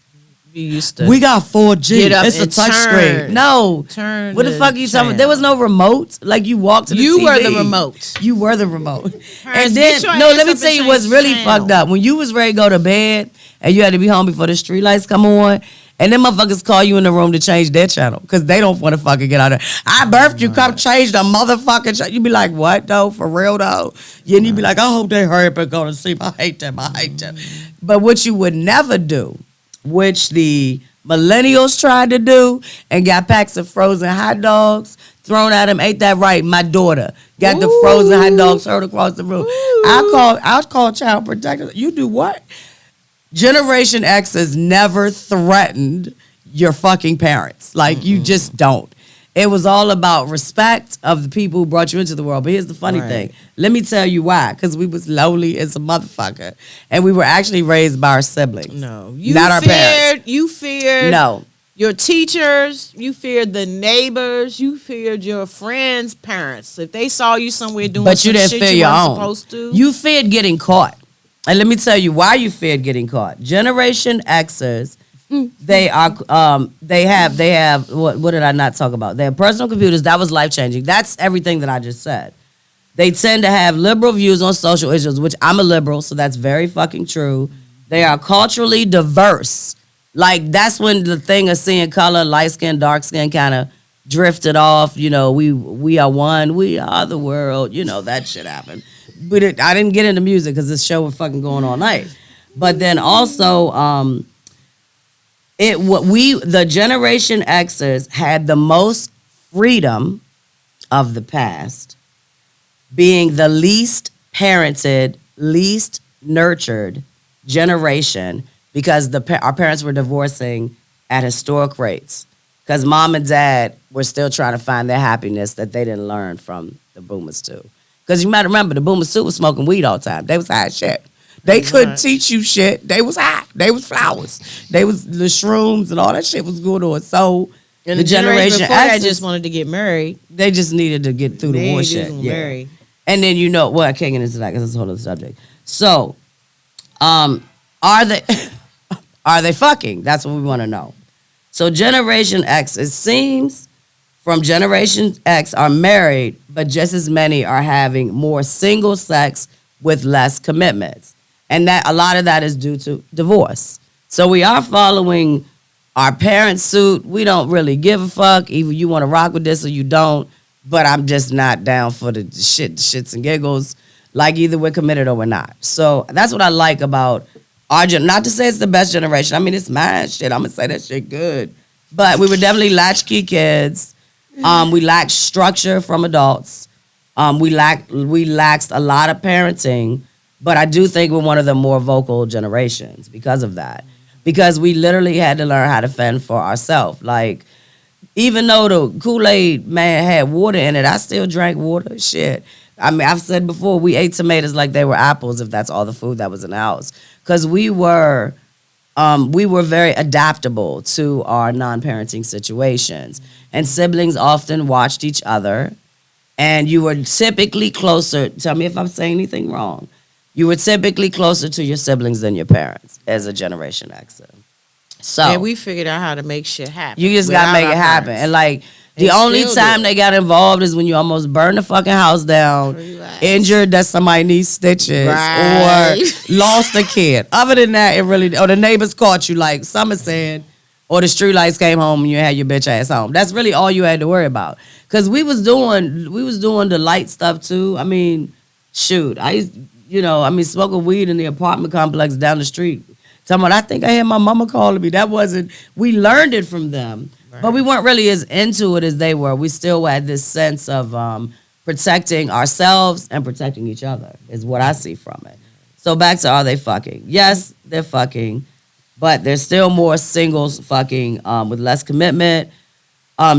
You used to. We got 4G. Get up It's a and touch turn. screen. No. Turn What the the fuck are you talking about? channel. There was no remote. Like, you walked to the You TV. were the remote. You were the remote. Parents, And then, get your no, ass let me up tell and you what's change really the channel. fucked up. When you was ready to go to bed and you had to be home before the street lights come on, and then motherfuckers call you in the room to change their channel because they don't want to fucking get out of there. I birthed you, come change the motherfucking channel. You be like, "What though? For real though?" Yeah, and you be like, "I hope they hurry up and go to sleep. I hate them. I hate them." But what you would never do, which the millennials tried to do and got packs of frozen hot dogs thrown at them. Ain't that right? My daughter got the frozen hot dogs thrown across the room. I'll call child protector. You do what? Generation X has never threatened your fucking parents. Like, you just don't. It was all about respect of the people who brought you into the world. But here's the funny thing. Let me tell you why. Because we was lonely as a motherfucker. And we were actually raised by our siblings. No. You Not our feared, parents. You feared No. your teachers. You feared the neighbors. You feared your friends' parents. If they saw you somewhere doing But some you didn't shit fear you your weren't own. supposed to. You feared getting caught. And let me tell you why you feared getting caught. Generation Xers, they have what did I not talk about? They have personal computers. That was life changing. That's everything that I just said. They tend to have liberal views on social issues, which I'm a liberal, so that's very fucking true. They are culturally diverse. Like, that's when the thing of seeing color, light skin, dark skin kind of drifted off. You know, we are one, we are the world. You know, that shit happened. But I didn't get into music because this show was fucking going all night. But then also, the Generation Xers had the most freedom of the past, being the least parented, least nurtured generation, because our parents were divorcing at historic rates, because mom and dad were still trying to find their happiness that they didn't learn from the boomers too. Because you might remember the boomers too was smoking weed all the time. They was high as shit. They couldn't teach you shit. They was high. They was flowers. They was the shrooms and all that shit was going on. So and the generation before that X just wanted to get married. they just needed to get through the They war ain't shit. just Yeah. married. And then I can't get into that because it's a whole other subject. So, are they fucking? That's what we want to know. So Generation X, it seems from Generation X are married, but just as many are having more single sex with less commitments. And that a lot of that is due to divorce. So we are following our parents' suit. We don't really give a fuck. Either you want to rock with this or you don't. But I'm just not down for the shits and giggles. Like, either we're committed or we're not. So that's what I like about our generation. Not to say it's the best generation. I mean, it's mine. Shit, I'm going to say that shit good. But we were definitely latchkey kids. We lacked structure from adults. We lacked a lot of parenting. But I do think we're one of the more vocal generations because of that. Because we literally had to learn how to fend for ourselves. Like, even though the Kool-Aid man had water in it, I still drank water. Shit. I mean, I've said before, we ate tomatoes like they were apples if that's all the food that was in the house. Because we were we were very adaptable to our non-parenting situations. And siblings often watched each other. And you were typically closer, tell me if I'm saying anything wrong. You were typically closer to your siblings than your parents as a Generation Xer. So And we figured out how to make shit happen. you just gotta without make our it happen. parents. And like the And only still time do. they got involved is when you almost burned the fucking house down, Pretty much. injured that somebody needs stitches, Right. or lost a kid. Other than that, it really, or the neighbors caught you, like Summer said, or the street lights came home and you had your bitch ass home. That's really all you had to worry about. Cause we was doing the light stuff too. I mean, shoot, I used, smoking weed in the apartment complex down the street. Talking about, I think I hear my mama calling me. That wasn't, we learned it from them. But we weren't really as into it as they were. We still had this sense of protecting ourselves and protecting each other, is what I see from it. So back to, are they fucking? Yes, they're fucking, but there's still more singles fucking with less commitment.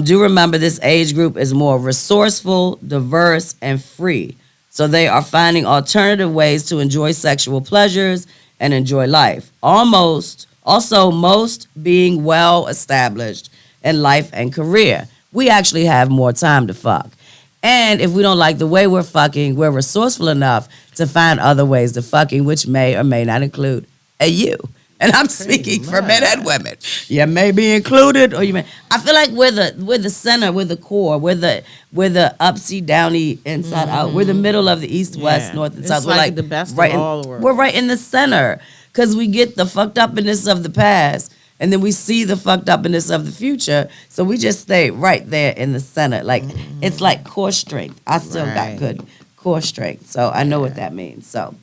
Do remember this age group is more resourceful, diverse, and free. So they are finding alternative ways to enjoy sexual pleasures and enjoy life. Also, most being well established in life and career. We actually have more time to fuck. And if we don't like the way we're fucking, we're resourceful enough to find other ways to fucking, which may or may not include a you. And I'm speaking for men and women. You may be included, or you may. I feel like we're the center, we're the core, we're the upsy downy inside out. We're the middle of the east, west, north, and It's south. We're like the best right of all the worlds. We're right in the center because we get the fucked upness of the past, and then we see the fucked upness of the future. So we just stay right there in the center. Like it's like core strength. I still got Right. good core strength, so I know what that means. So.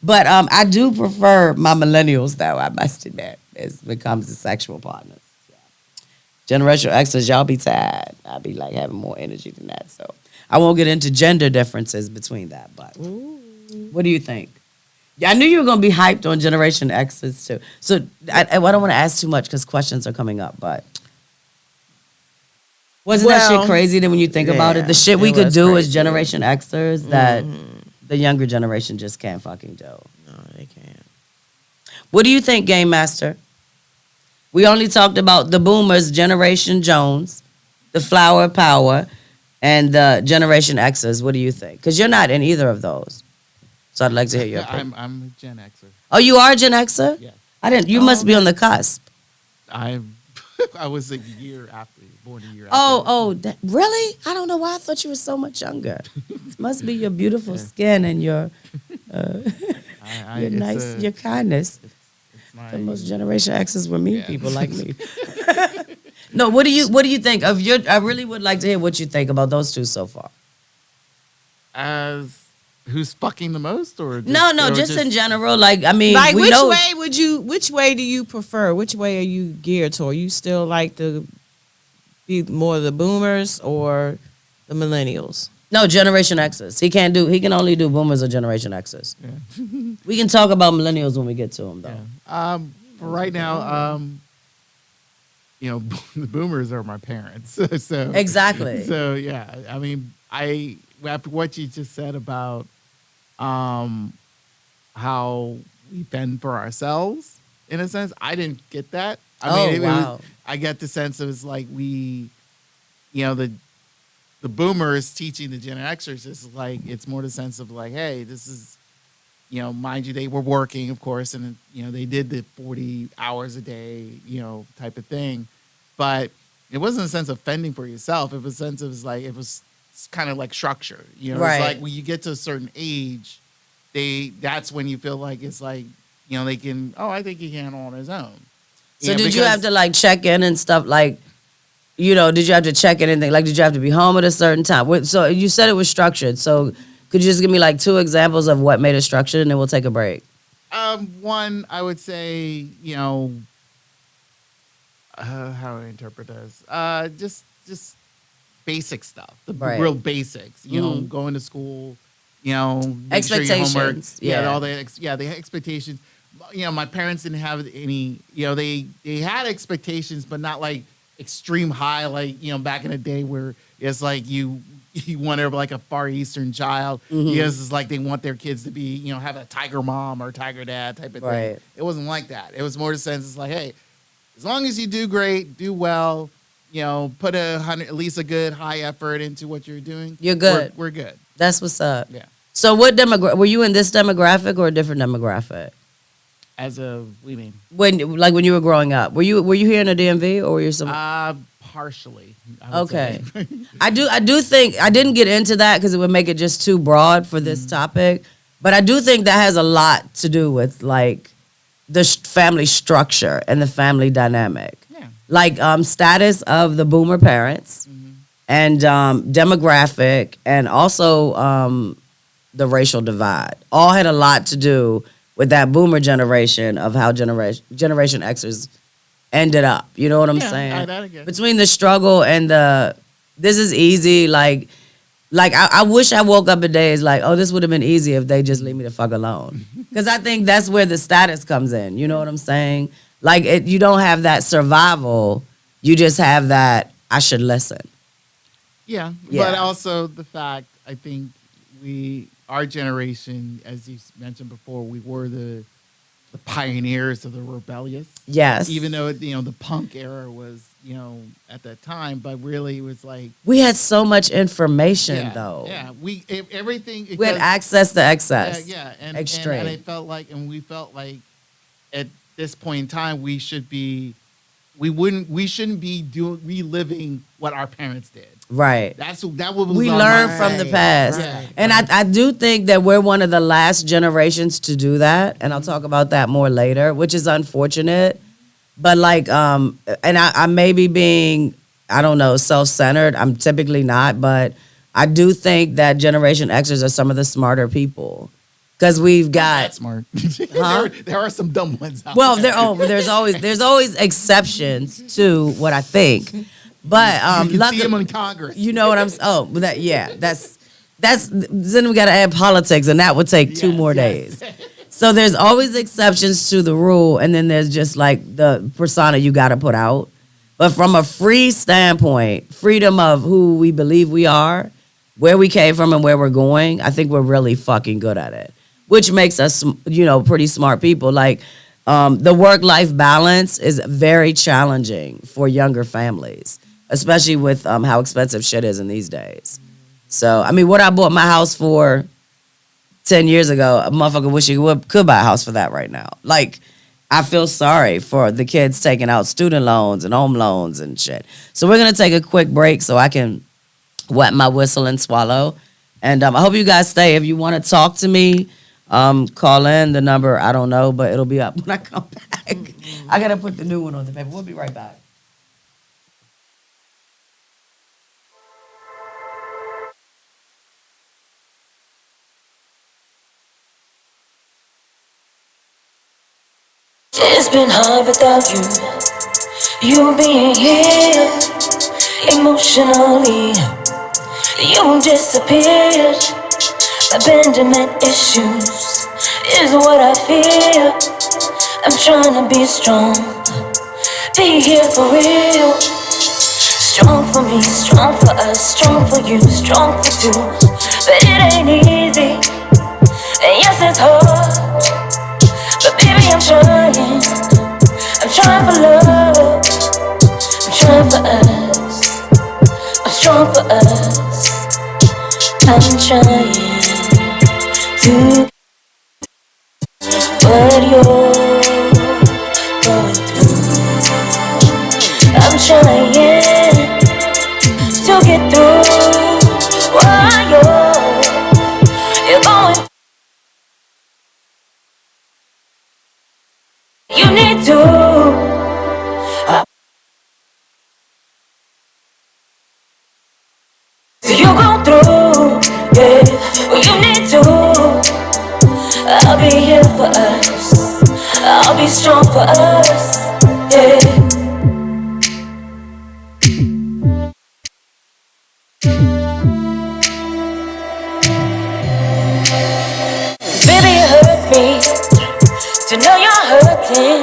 But I do prefer my millennials, though, I must admit, as when it comes to sexual partners. Yeah. Generational Xers, y'all be tired. I'll be like having more energy than that. So I won't get into gender differences between that. But what do you think? Yeah, I knew you were going to be hyped on Generation Xers, too. So I don't want to ask too much because questions are coming up. But wasn't that shit Well, crazy then when you think about it? The shit we it could was do as crazy. Generation Xers that the younger generation just can't fucking do. No, they can't. What do you think, Game Master? We only talked about the boomers, Generation Jones, the Flower Power, and the Generation Xers. What do you think? Because you're not in either of those. So I'd like to hear your opinion. I'm a Gen Xer. Oh, you are a Gen Xer? Yeah. I didn't. You must be on the cusp. I was a year after, born a year after. Really? I don't know why I thought you were so much younger. It must be your beautiful skin and your your kindness. It's my, The most Generation X's were mean Yeah. people like me. No, what do you think of your? I really would like to hear what you think about those two so far. as who's fucking the most, or Just in general. Like, I mean, Like, we which know. way do you prefer? Which way are you geared toward? You still like to be more the boomers or the millennials? No, Generation X's. He can only do boomers or Generation X's. Yeah. We can talk about millennials when we get to them, though. Yeah. For right now, the boomers are my parents. So Exactly. So yeah, I mean, after what you just said about how we fend for ourselves, in a sense, I didn't get that. Wow. I get the sense of it's like we, the boomers teaching the Gen Xers is like, it's more the sense of like, hey, this is, mind you, they were working, of course, and they did the 40 hours a day, type of thing, but it wasn't a sense of fending for yourself. It was a sense of it was kind of like structure. Right. It's like when you get to a certain age, that's when you feel like it's like, they can, I think he can handle on his own. So did you have to like check in and stuff like, did you have to check in and think, like, did you have to be home at a certain time? So you said it was structured. So could you just give me like 2 examples of what made it structured, and then we'll take a break? One, I would say, how do I interpret this? Just basic stuff, the Right. real basics. Going to school, making sure your Expectations, homework, yeah. all the the expectations. My parents didn't have any. They had expectations, but not like extreme high, like back in the day where it's like you you want to like a Far Eastern child. Because it's like they want their kids to be, have a tiger mom or tiger dad type of thing. Right. It wasn't like that. It was more the sense it's like, hey, as long as you do great, do well, put at least a good high effort into what you're doing. You're good. We're good. That's what's up. Yeah. So what were you in this demographic or a different demographic? As a, we mean, When you were growing up, were you here in the DMV or were you some? partially. I would Okay. say. I do think I didn't get into that because it would make it just too broad for this topic. But I do think that has a lot to do with like the family structure and the family dynamic. Yeah. Like status of the boomer parents and demographic and also the racial divide. All had a lot to do with that boomer generation of how Generation Xers ended up. You know what I'm saying? that I get. Between the struggle and this is easy, like I wish I woke up a day is like, oh, this would have been easy if they just leave me the fuck alone. Because I think that's where the status comes in. You know what I'm saying? Like you don't have that survival. You just have that I should listen. Yeah, Yeah. but also the fact, I think our generation, as you mentioned before, we were the pioneers of the rebellious. Yes. Even though, the punk era was, at that time, but really it was like. We had so much information though. Yeah, everything. We had access to excess. Yeah, and Extreme. And we felt like at this point in time, we shouldn't be reliving what our parents did. Right. That was We on learn my- from the past. Right. And I do think that we're one of the last generations to do that. And I'll talk about that more later, which is unfortunate. But like, and I may be being, I don't know, self-centered. I'm typically not, but I do think that Generation Xers are some of the smarter people. Because we've got That's smart. Huh? there are some dumb ones out well, there. there's always exceptions to what I think. But You can see luckily, them in Congress. you know what I'm that's then we got to add politics, and that would take 2 more days. So there's always exceptions to the rule, and then there's just like the persona you got to put out. But from a free standpoint, freedom of who we believe we are, where we came from, and where we're going, I think we're really fucking good at it, which makes us, pretty smart people. Like the work-life balance is very challenging for younger families, especially with how expensive shit is in these days. So, I mean, what I bought my house for 10 years ago, a motherfucker wish he could buy a house for that right now. Like, I feel sorry for the kids taking out student loans and home loans and shit. So we're going to take a quick break so I can wet my whistle and swallow. And I hope you guys stay. If you want to talk to me, call in. The number, I don't know, but it'll be up when I come back. I got to put the new one on the paper. We'll be right back. It's been hard without you. You being here emotionally. You disappeared. Abandonment issues is what I feel. I'm trying to be strong, be here for real. Strong for me, strong for us, strong for you, strong for two. But it ain't easy, and yes it's hard. But baby I'm trying for love, I'm trying for us, I'm strong for us. I'm trying to what you're going through. I'm trying to get through what you're going. You need to. You go through, yeah. Well, you need to. I'll be here for us. I'll be strong for us, yeah. Baby, it hurts me to know you're hurting,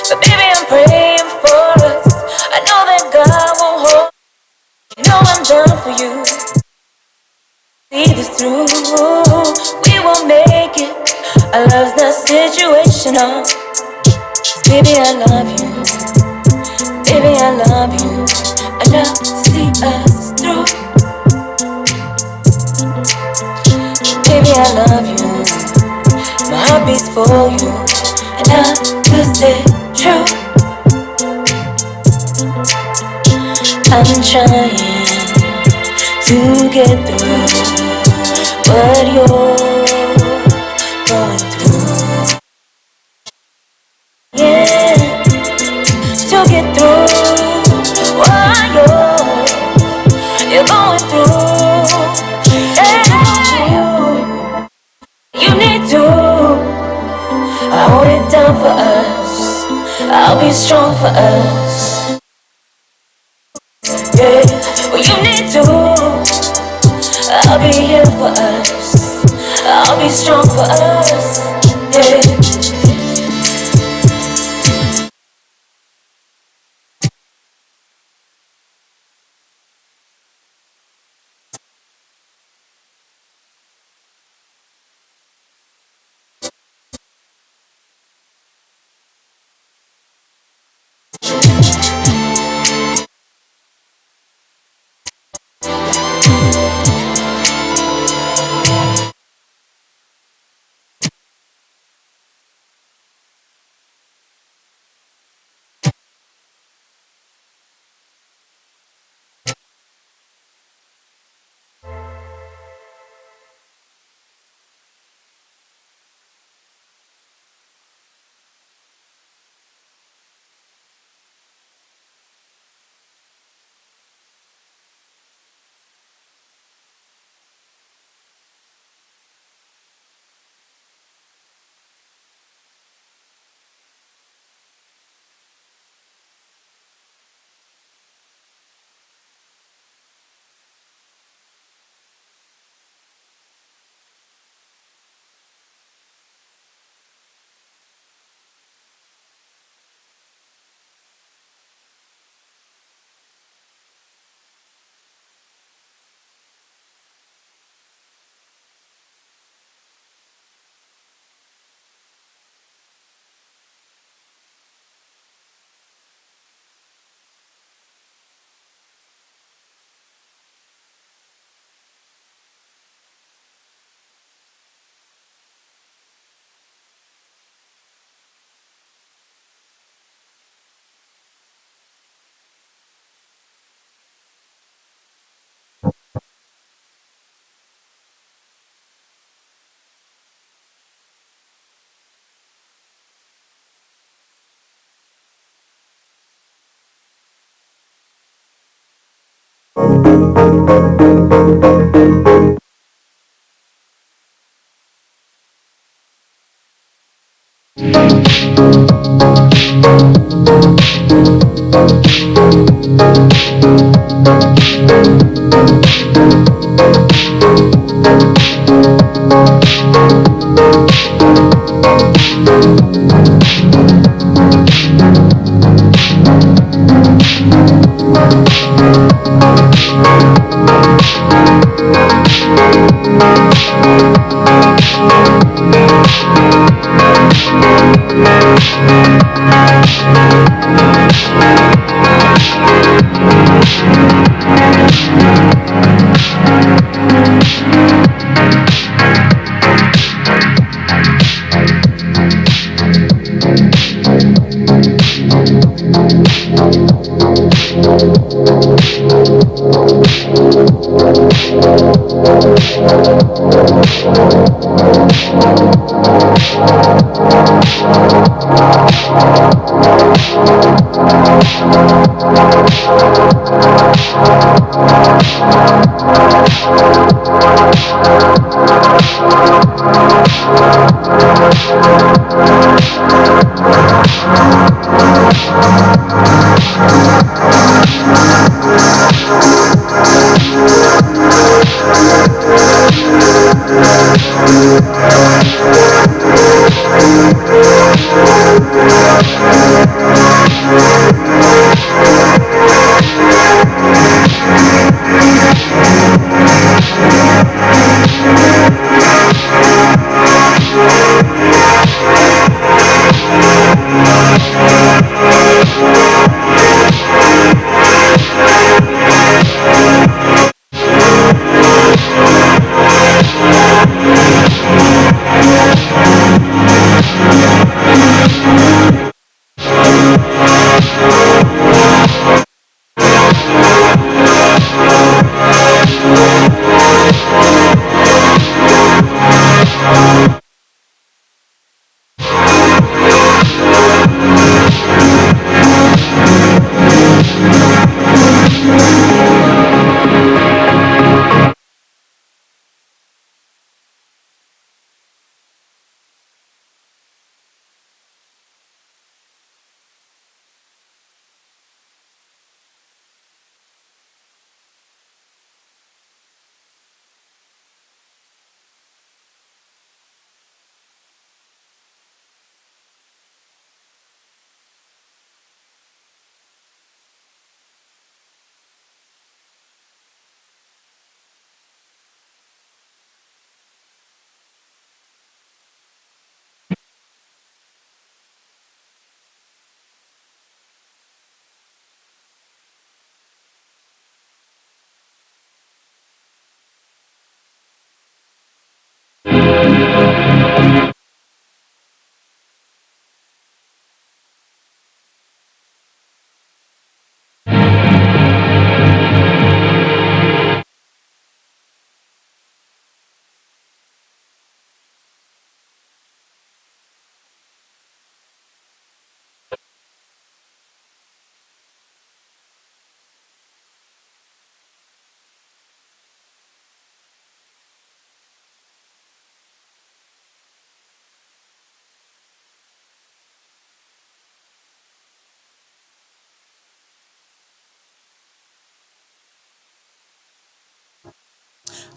but baby, I'm praying for us. I know that God won't hold. You know I'm down for you. through. We will make it. Our love's not situational. Baby, I love you. Baby, I love you. Enough to see us through. Baby, I love you. My heart beats for you. And I could stay true. I'm trying to get through what you're going through. Yeah, to get through what you're going through. Yeah, you need to hold it down for us. I'll be strong for us. Yeah, well you need to. I'll be here for us. I'll be strong for us. Yeah.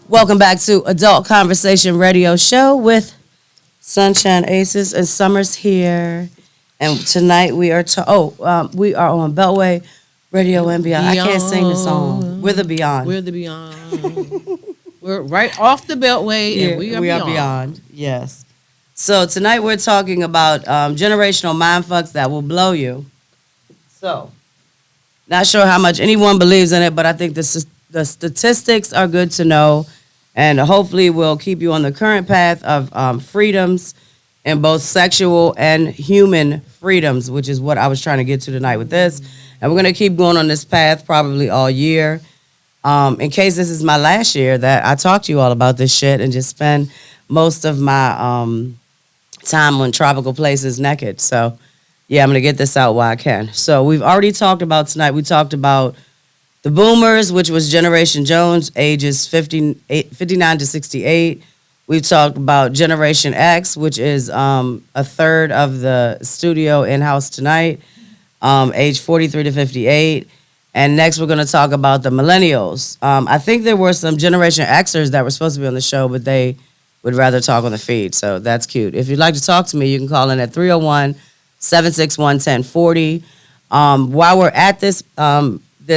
Welcome back to Adult Conversation Radio Show with Sunshine Aces and Summers here. And tonight we are we are on Beltway Radio and Beyond. I can't sing the song. We're the Beyond. We're the Beyond. We're right off the Beltway, and we are beyond. Yes. So tonight we're talking about generational mindfucks that will blow you. So, not sure how much anyone believes in it, but I think the statistics are good to know, and hopefully will keep you on the current path of freedoms in both sexual and human freedoms, which is what I was trying to get to tonight with this. And we're going to keep going on this path probably all year. In case this is my last year that I talk to you all about this shit and just spend most of my time on tropical places naked. So, yeah, I'm going to get this out while I can. So we've already talked about tonight, we talked about the boomers, which was Generation Jones, ages 59 to 68. We've talked about Generation X, which is a third of the studio in-house tonight, age 43 to 58. And next we're going to talk about the millennials. I think there were some Generation Xers that were supposed to be on the show, but they would rather talk on the feed, so that's cute. If you'd like to talk to me, you can call in at 301-761-1040. While we're at this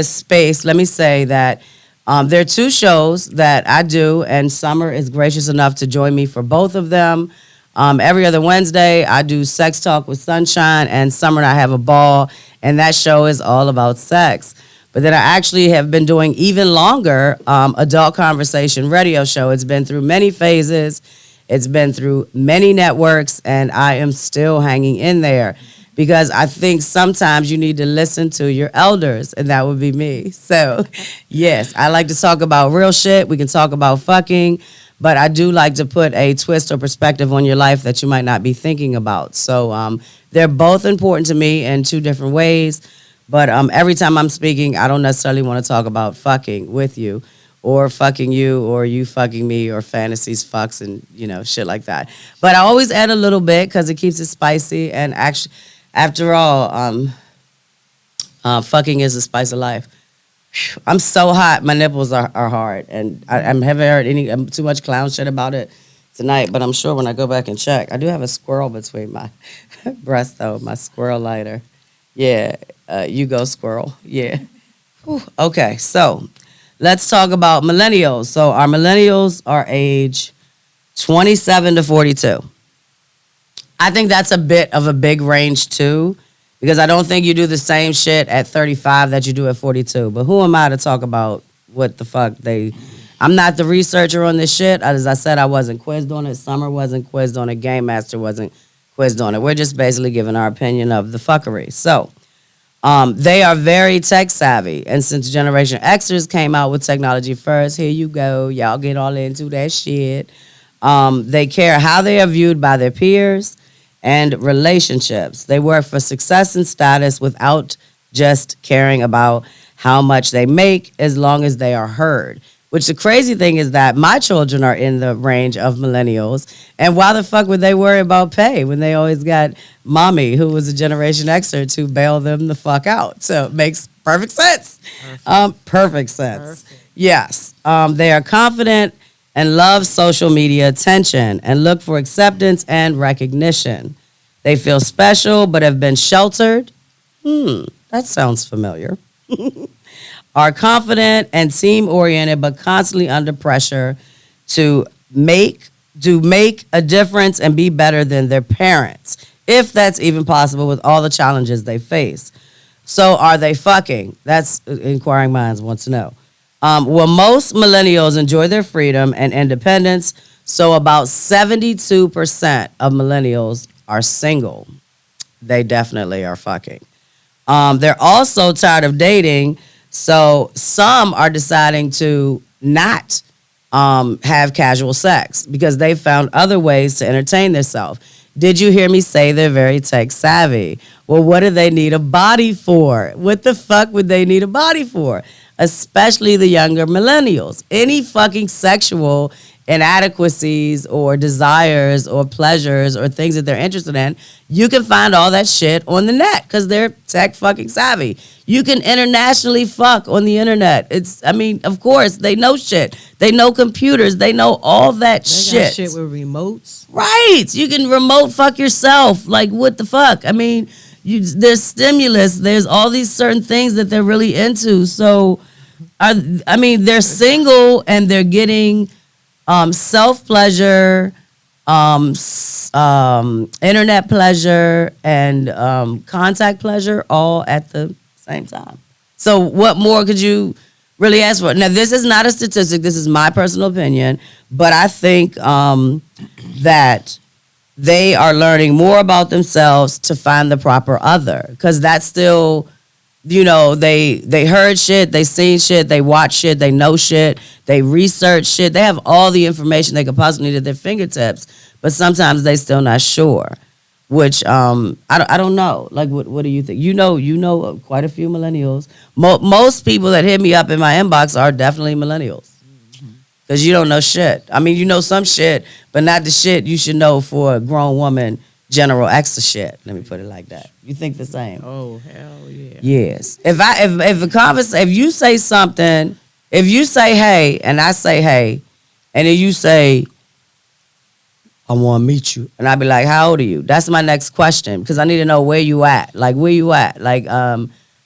space, let me say that there are two shows that I do, and Summer is gracious enough to join me for both of them. Every other Wednesday, I do Sex Talk with Sunshine, and Summer and I have a ball, and that show is all about sex. But then I actually have been doing even longer Adult Conversation Radio Show. It's been through many phases. It's been through many networks, and I am still hanging in there because I think sometimes you need to listen to your elders, and that would be me. So, yes, I like to talk about real shit. We can talk about fucking, but I do like to put a twist or perspective on your life that you might not be thinking about. So they're both important to me in two different ways. But every time I'm speaking, I don't necessarily want to talk about fucking with you or fucking you or you fucking me or fantasies, fucks, and, you know, shit like that. But I always add a little bit because it keeps it spicy. And actually, after all, fucking is the spice of life. I'm so hot. My nipples are hard. And I haven't heard too much clown shit about it tonight. But I'm sure when I go back and check, I do have a squirrel between my breasts, though, my squirrel lighter. Yeah, you go squirrel. Yeah. Whew. Okay, so let's talk about millennials. So our millennials are age 27 to 42. I think that's a bit of a big range too, because I don't think you do the same shit at 35 that you do at 42. But who am I to talk about what the fuck I'm not the researcher on this shit. As I said, I wasn't quizzed on it. Summer wasn't quizzed on it. Game Master wasn't quizzed on it. We're just basically giving our opinion of the fuckery. So, They are very tech savvy. And since Generation Xers came out with technology first, here you go. Y'all get all into that shit. They care how they are viewed by their peers and relationships. They work for success and status without just caring about how much they make as long as they are heard. Which the crazy thing is that my children are in the range of millennials. And why the fuck would they worry about pay when they always got mommy, who was a Generation Xer, to bail them the fuck out? So it makes perfect sense. Perfect sense. Perfect. Yes. They are confident and love social media attention and look for acceptance and recognition. They feel special but have been sheltered. That sounds familiar. Are confident and team-oriented but constantly under pressure to make a difference and be better than their parents, if that's even possible with all the challenges they face. So are they fucking? That's inquiring minds want to know. Well, most millennials enjoy their freedom and independence, so about 72% of millennials are single. They definitely are fucking. They're also tired of dating, so some are deciding to not have casual sex because they found other ways to entertain themselves. Did you hear me say they're very tech savvy? Well, what do they need a body for? What the fuck would they need a body for? Especially the younger millennials. Any fucking sexual inadequacies or desires or pleasures or things that they're interested in, you can find all that shit on the net because they're tech fucking savvy. You can internationally fuck on the internet. Of course, they know shit. They know computers. They know all that They shit. got shit with remotes. Right. You can remote fuck yourself. Like, what the fuck? There's stimulus. There's all these certain things that they're really into. So, they're single and they're getting self-pleasure, internet pleasure, and contact pleasure all at the same time. So what more could you really ask for? Now, this is not a statistic. This is my personal opinion. But I think that they are learning more about themselves to find the proper other. Because that's still... they heard shit, they seen shit, they watch shit, they know shit, they research shit. They have all the information they could possibly need at their fingertips, but sometimes they still not sure. Which I don't know. Like, what do you think? You know quite a few millennials. Most people that hit me up in my inbox are definitely millennials. Because you don't know shit. You know some shit, but not the shit you should know for a grown woman. General extra shit. Let me put it like that. You think the same? Oh, hell yeah. Yes. If you say something, if you say hey and I say hey, and then you say I want to meet you, and I be like, how old are you? That's my next question because I need to know where you at. Like, where you at? Like,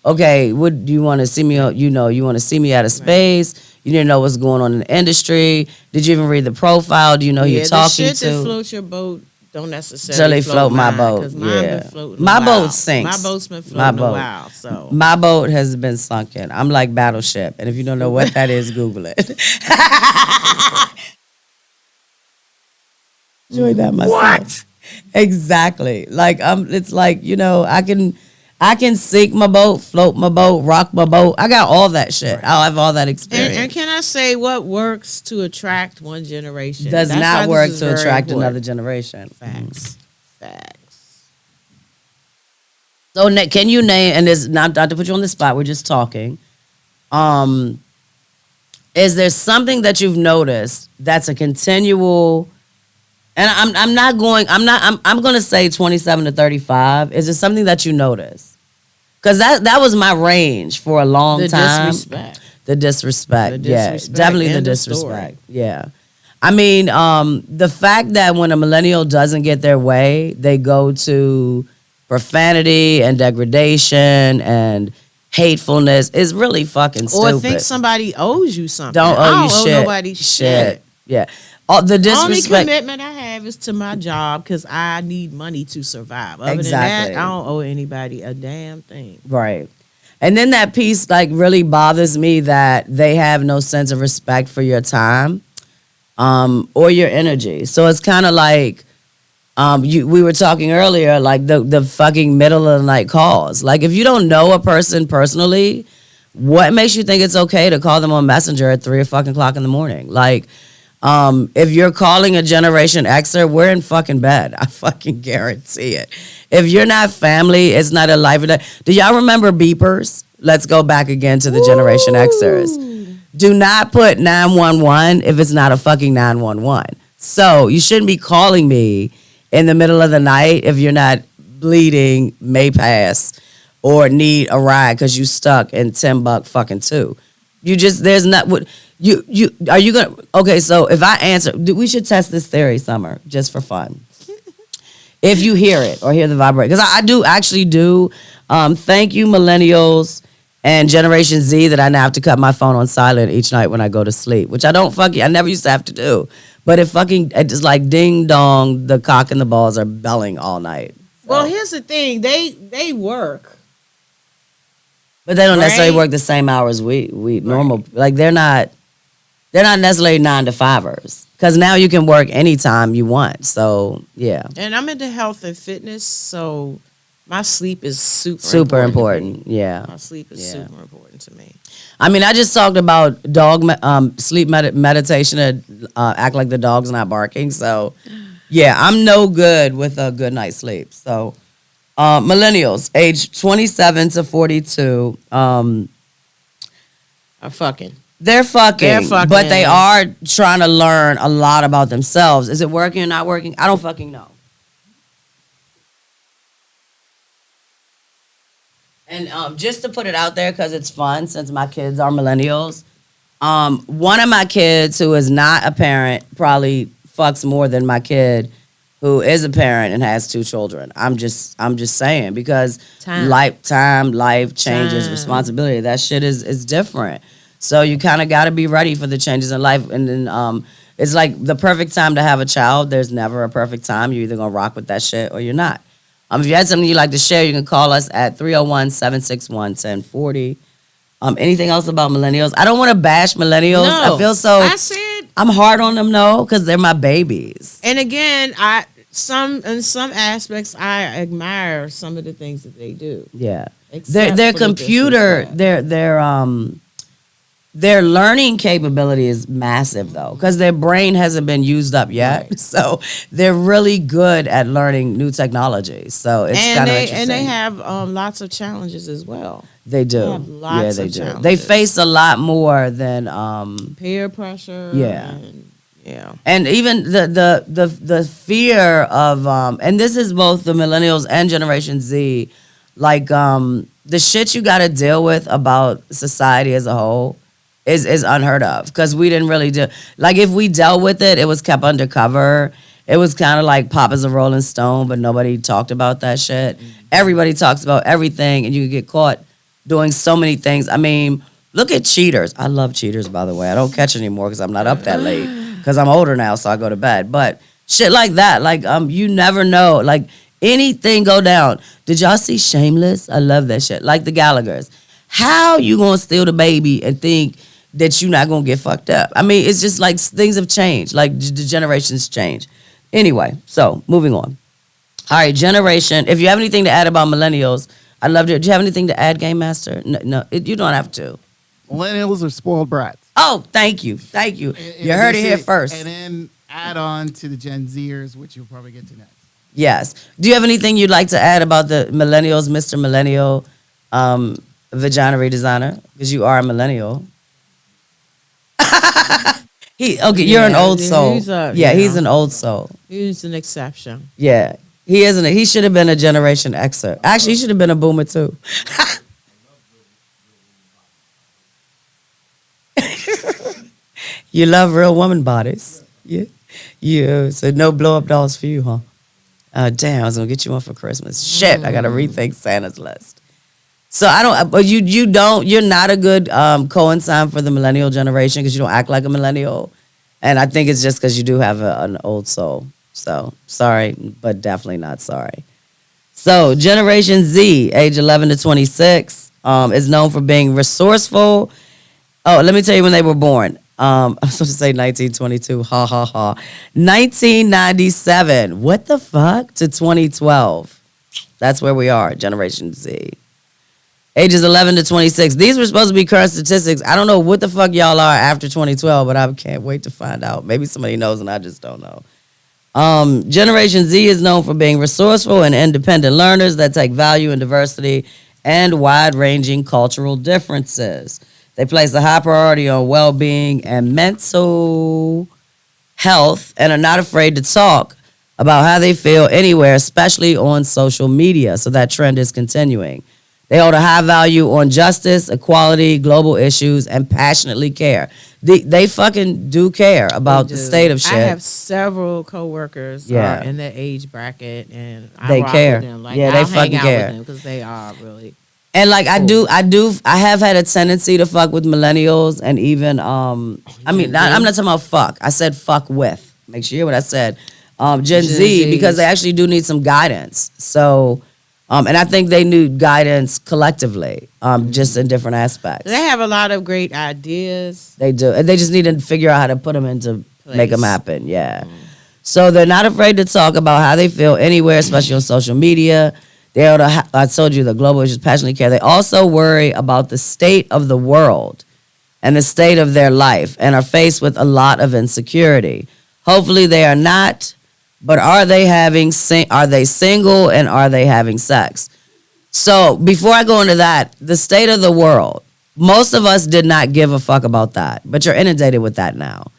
okay, what do you want to see me? You want to see me out of space. You didn't know what's going on in the industry. Did you even read the profile? Do you know who you're talking the shit to? that floats your boat don't necessarily float my mine, boat. 'cause mine Yeah. been floating My a while. boat sinks. My boat's been My floating boat. a while. So My boat has been sunken. I'm like Battleship, and if you don't know what that is, Google it. Enjoy that myself. What? Exactly. Like it's like I can sink my boat, float my boat, rock my boat. I got all that shit. I have all that experience. and can I say what works to attract one generation? Does That's why not this work is to very attract important. another generation. Facts. So can you name, and this not to put you on the spot, we're just talking. Is there something that you've noticed that's a continual, and I'm gonna say 27 to 35. Is there something that you notice? Because that was my range for a long The time. disrespect. The disrespect. The Yeah, disrespect. definitely the End of disrespect. Yeah. The fact that when a millennial doesn't get their way, they go to profanity and degradation and hatefulness is really fucking stupid. Or think somebody owes you something. Don't I owe you don't shit. owe nobody shit. Yeah. All the Only disrespect. commitment I have is to my job because I need money to survive. Other Exactly. than that, I don't owe anybody a damn thing. Right. And then that piece really bothers me that they have no sense of respect for your time or your energy. So it's kind of like, We were talking earlier, like the fucking middle of the night calls. Like if you don't know a person personally, what makes you think it's okay to call them on Messenger at 3 o'clock in the morning? Like, if you're calling a Generation Xer, we're in fucking bed. I fucking guarantee it. If you're not family, it's not a life or death. Do y'all remember beepers? Let's go back again to the Generation Xers. Do not put 911 if it's not a fucking 911. So you shouldn't be calling me in the middle of the night if you're not bleeding, may pass, or need a ride because you stuck in 10 buck fucking two. You just, there's not, what you are you gonna, okay, so if I answer, we should test this theory, Summer, just for fun. If you hear it or hear the vibrate, because I do actually do, thank you millennials and Generation Z that I now have to cut my phone on silent each night when I go to sleep, which I never used to have to do. But it's like ding dong, the cock and the balls are belling all night. So. Well, here's the thing. They work. But they don't necessarily work the same hours we normal. Like they're not necessarily 9 to 5ers. Because now you can work anytime you want. So yeah. And I'm into health and fitness, so my sleep is super important. Yeah. My sleep is super important to me. I mean, I just talked about sleep meditation and act like the dog's not barking. So, yeah, I'm no good with a good night's sleep. So, millennials, age 27 to 42, are fucking. They're fucking, but they are trying to learn a lot about themselves. Is it working or not working? I don't fucking know. And just to put it out there, because it's fun, since my kids are millennials, one of my kids who is not a parent probably fucks more than my kid who is a parent and has 2 children. I'm just saying, because life changes, responsibility. That shit is different. So you kind of got to be ready for the changes in life. And then it's like the perfect time to have a child. There's never a perfect time. You're either going to rock with that shit or you're not. If you had something you'd like to share, you can call us at 301-761-1040. Anything else about millennials? I don't want to bash millennials. No, I feel so. I said I'm hard on them, though, because they're my babies. And again, in some aspects, I admire some of the things that they do. Yeah, Except their for the computer, disrespect. their learning capability is massive, though, because their brain hasn't been used up yet. Right. So they're really good at learning new technology. So it's kind of interesting. And they have lots of challenges as well. They do. They have lots of challenges. They face a lot more than peer pressure. Yeah. Yeah. And even the fear of and this is both the millennials and Generation Z, like the shit you got to deal with about society as a whole is unheard of, because we didn't really do, like, if we dealt with it, it was kept undercover. It was kind of like pop as a Rolling Stone, but nobody talked about that shit. Mm-hmm. Everybody talks about everything, and you could get caught doing so many things. I mean, look at Cheaters. I love Cheaters, by the way. I don't catch anymore because I'm not up that late, because I'm older now, so I go to bed. But shit like that, like you never know, like anything go down. Did y'all see Shameless? I love that shit. Like the Gallaghers. How you gonna steal the baby and think that you're not gonna get fucked up? I mean, it's just like things have changed. Like the generations change. Anyway, so moving on. All right, generation. If you have anything to add about millennials, I'd love to. Do you have anything to add, Game Master? No, you don't have to. Millennials are spoiled brats. Oh, thank you. You heard it here first. And then add on to the Gen Zers, which you'll probably get to next. Yes. Do you have anything you'd like to add about the millennials, Mr. Millennial, vagina redesigner? Because you are a millennial. You're an old soul. He's an old soul. He's an exception. Yeah. He isn't. He should have been a Generation Xer. Actually, he should have been a boomer too. You love real woman bodies. Yeah. Yeah. So no blow up dolls for you, huh? Damn, I was gonna get you one for Christmas. Shit, I gotta rethink Santa's list. So I don't. But you're not a good coincide for the millennial generation, because you don't act like a millennial, and I think it's just because you do have an old soul. So sorry, but definitely not sorry. So Generation Z, age 11 to 26, is known for being resourceful. Oh, let me tell you when they were born. I'm supposed to say 1922. Ha ha ha. 1997. What the fuck? To 2012. That's where we are, Generation Z. Ages 11 to 26. These were supposed to be current statistics. I don't know what the fuck y'all are after 2012, but I can't wait to find out. Maybe somebody knows and I just don't know. Generation Z is known for being resourceful and independent learners that take value in diversity and wide-ranging cultural differences. They place a high priority on well-being and mental health and are not afraid to talk about how they feel anywhere, especially on social media. So that trend is continuing. They hold a high value on justice, equality, global issues, and passionately care. They fucking do care about the state of shit. I have several coworkers Yeah. are in that age bracket, and I They rock care. with them. Like, Yeah, they I'll hang fucking out care. with them because they are really. And like I have had a tendency to fuck with millennials and even I'm not talking about fuck. I said fuck with. Make sure you hear what I said. Gen Z, Zs. because they actually do need some guidance. So and I think they need guidance collectively, just in different aspects. They have a lot of great ideas. They do. And they just need to figure out how to put them into make them Place. happen. Yeah. So they're not afraid to talk about how they feel anywhere, especially on social media. I told you the global issues passionately care. They also worry about the state of the world and the state of their life and are faced with a lot of insecurity. Hopefully they are not, but are they single and are they having sex? So before I go into that, the state of the world, most of us did not give a fuck about that, but you're inundated with that now.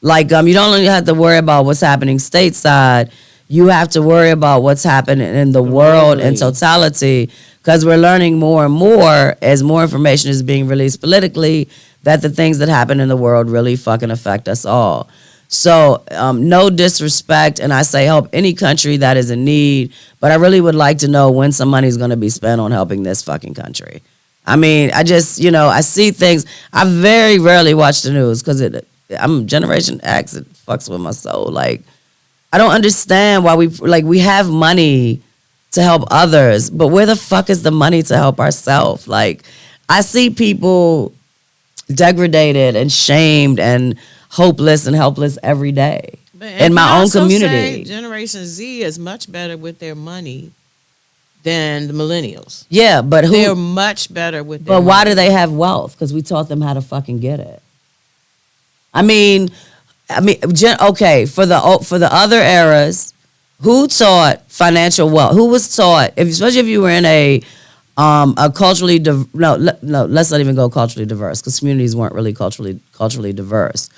Like, you don't only have to worry about what's happening stateside, you have to worry about what's happening in the world in totality, because we're learning more and more as more information is being released politically that the things that happen in the world really fucking affect us all. So no disrespect, and I say help any country that is in need, but I really would like to know when some money is going to be spent on helping this fucking country. I mean, I just, I see things. I very rarely watch the news because I'm Generation X. It fucks with my soul. Like, I don't understand why we have money to help others, but where the fuck is the money to help ourselves? Like, I see people degraded and shamed and hopeless and helpless every day in my own community. Generation Z is much better with their money than the millennials. Yeah, but They're much better with their But why money. do they have wealth? Because we taught them how to fucking get it. I mean, okay, for the other eras, who taught financial wealth? Who was taught, especially if you were in a culturally let's not even go culturally diverse because communities weren't really culturally diverse.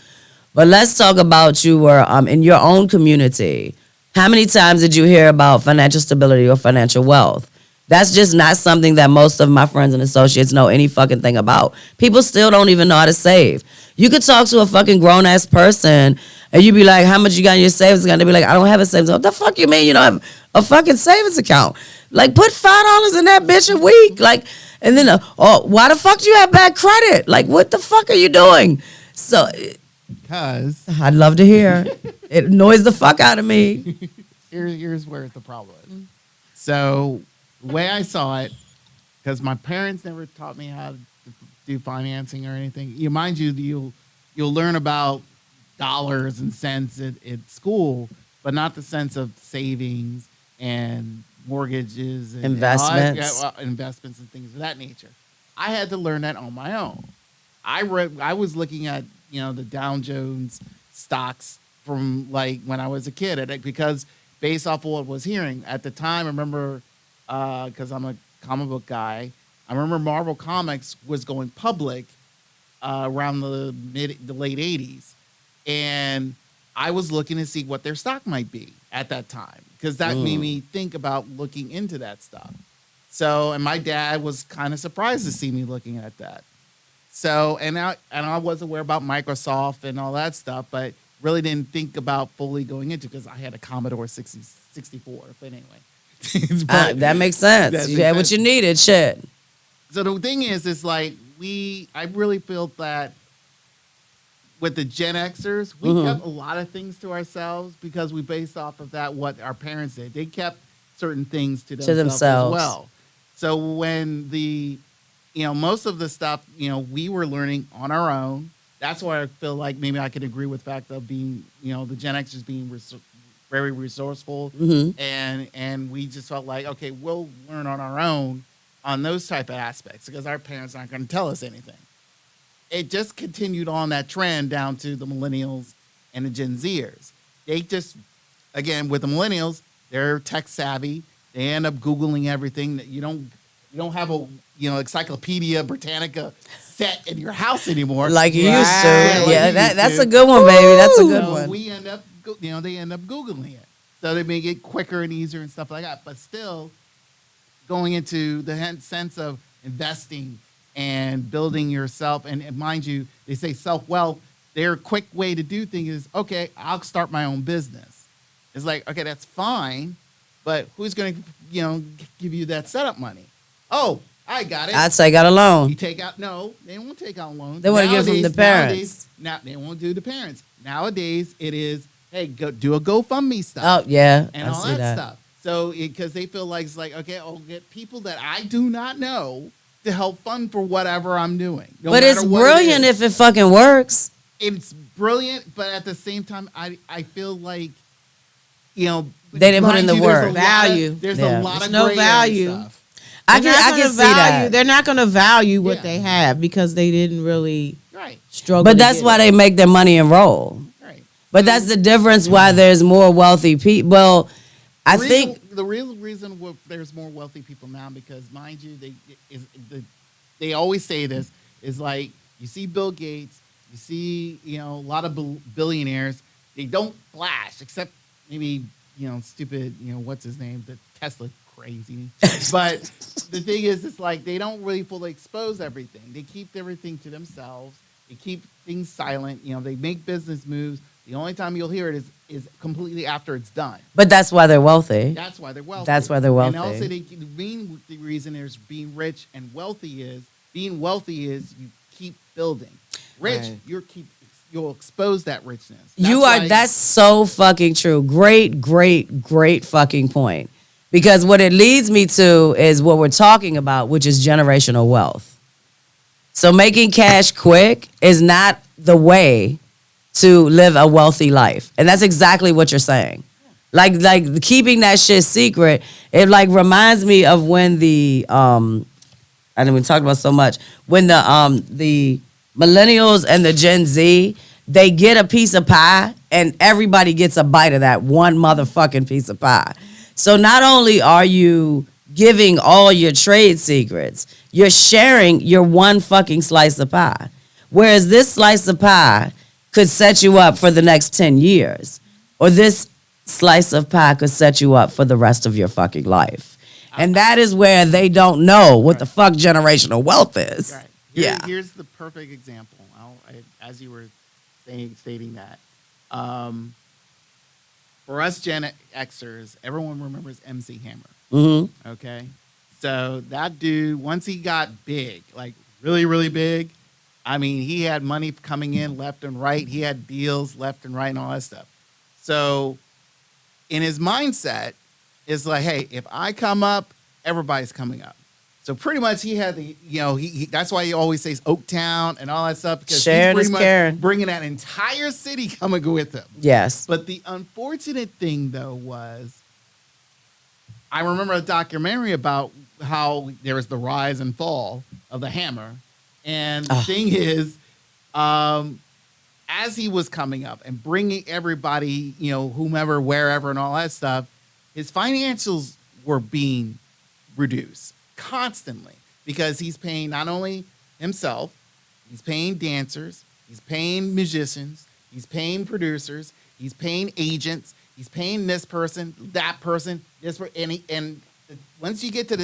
But let's talk about you were in your own community. How many times did you hear about financial stability or financial wealth? That's just not something that most of my friends and associates know any fucking thing about. People still don't even know how to save. You could talk to a fucking grown-ass person and you be like, how much you got in your savings account? They be like, I don't have a savings account. What the fuck you mean you don't have a fucking savings account? Like, put $5 in that bitch a week. Like, and then, why the fuck do you have bad credit? Like, what the fuck are you doing? So, Because I'd love to hear. It annoys the fuck out of me. here's where the problem is. So the way I saw it, because my parents never taught me how to do financing or anything. Mind you, you'll learn about dollars and cents at school, but not the sense of savings and mortgages and Investments. investments and things of that nature. I had to learn that on my own. I was looking at the Dow Jones stocks from like when I was a kid, because based off of what I was hearing at the time, I remember because I'm a comic book guy. I remember Marvel Comics was going public around the late 80s, and I was looking to see what their stock might be at that time because that made me think about looking into that stuff. So, and my dad was kind of surprised to see me looking at that. So, and I was aware about Microsoft and all that stuff, but really didn't think about fully going into because I had a Commodore 64. But anyway, That makes sense. That You makes had what sense. you needed. Shit. So the thing is like I really feel that with the Gen Xers, we kept a lot of things to ourselves because we based off of that what our parents did. They kept certain things to themselves as well. So when most of the stuff, we were learning on our own. that's why I feel like maybe I could agree with the fact of being, the Gen Xers being very resourceful, and we just felt like, okay, we'll learn on our own on those type of aspects because our parents aren't going to tell us anything. It just continued on that trend down to the millennials and the Gen Zers. They just, again, with the millennials, they're tech savvy. They end up Googling everything. That you don't have a Encyclopedia Britannica set in your house anymore, like you used to. Right. Yeah, Like you that's used a to. good one, baby. That's a good So one. we end up, they end up Googling it, so they make it quicker and easier and stuff like that. But still, going into the sense of investing and building yourself, and mind you, they say self-wealth. Their quick way to do things is, okay, I'll start my own business. It's like, okay, that's fine, but who's going to, give you that setup money? Oh, I got it. I'd say got a loan. You take out, no, they won't take out loans. They want to give from the parents. Now they won't do the parents. Nowadays, it is, hey, go do a GoFundMe stuff. Oh yeah, And I all see that stuff. So, because they feel like it's like, okay, I'll get people that I do not know to help fund for whatever I'm doing. No but matter it's what brilliant it is. if it fucking works. It's brilliant, but at the same time, I feel like, They didn't put in mind the you, work. Value. There's Yeah. a lot There's of no gray area value. stuff. I They're can not gonna see that. They're not going to value what Yeah. they have because they didn't really Right, struggle. But to that's get why it. they make their money and roll. right. But that's the difference why there's more wealthy people. Well, I think the real reason there's more wealthy people now, because mind you, they always say this, is like, you see Bill Gates, you see a lot of billionaires, they don't flash except maybe stupid what's his name, the Tesla crazy. But the thing is, it's like they don't really fully expose everything. They keep everything to themselves. They keep things silent. They make business moves. The only time you'll hear it is completely after it's done. but that's why they're wealthy. That's why they're wealthy. That's why they're wealthy. And also, the reason there's being rich and wealthy is you keep building. Rich, Right. you'll expose that richness. That's so fucking true. Great, great, great fucking point. Because what it leads me to is what we're talking about, which is generational wealth. So making cash quick is not the way to live a wealthy life. And that's exactly what you're saying. Like keeping that shit secret, it like reminds me of when I didn't even talk about so much, when the millennials and the Gen Z, they get a piece of pie and everybody gets a bite of that one motherfucking piece of pie. So not only are you giving all your trade secrets, you're sharing your one fucking slice of pie. Whereas this slice of pie could set you up for the next 10 years. Or this slice of pie could set you up for the rest of your fucking life. And that is where they don't know what the fuck generational wealth is. Right. Yeah. Here's the perfect example. As you were stating that. For us Gen Xers, everyone remembers MC Hammer. Mm-hmm. Okay? So that dude, once he got big, like really, really big, I mean, he had money coming in left and right. He had deals left and right and all that stuff. So in his mindset, it's like, hey, if I come up, everybody's coming up. So pretty much he had the, that's why he always says Oaktown and all that stuff, because Sharing he's is pretty much caring. bringing that entire city coming with him. Yes. But the unfortunate thing, though, was I remember a documentary about how there was the rise and fall of the Hammer. And the thing is, as he was coming up and bringing everybody, whomever, wherever, and all that stuff, his financials were being reduced constantly because he's paying not only himself, he's paying dancers, he's paying musicians, he's paying producers, he's paying agents, he's paying this person, that person, this person, and once you get to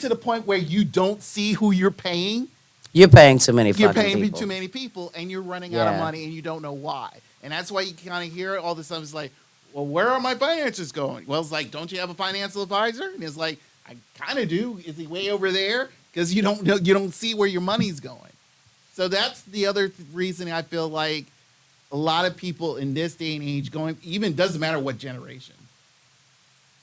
the point where you don't see who you're paying too many fucking you're paying people. too many people, and you're running out of Yeah. money, and you don't know why. And that's why you kind of hear all this stuff. It's like, well, where are my finances going? Well, it's like, don't you have a financial advisor? And it's like, I kind of do. Is he way over there? Because you don't see where your money's going. So that's the other reason I feel like a lot of people in this day and age, even doesn't matter what generation,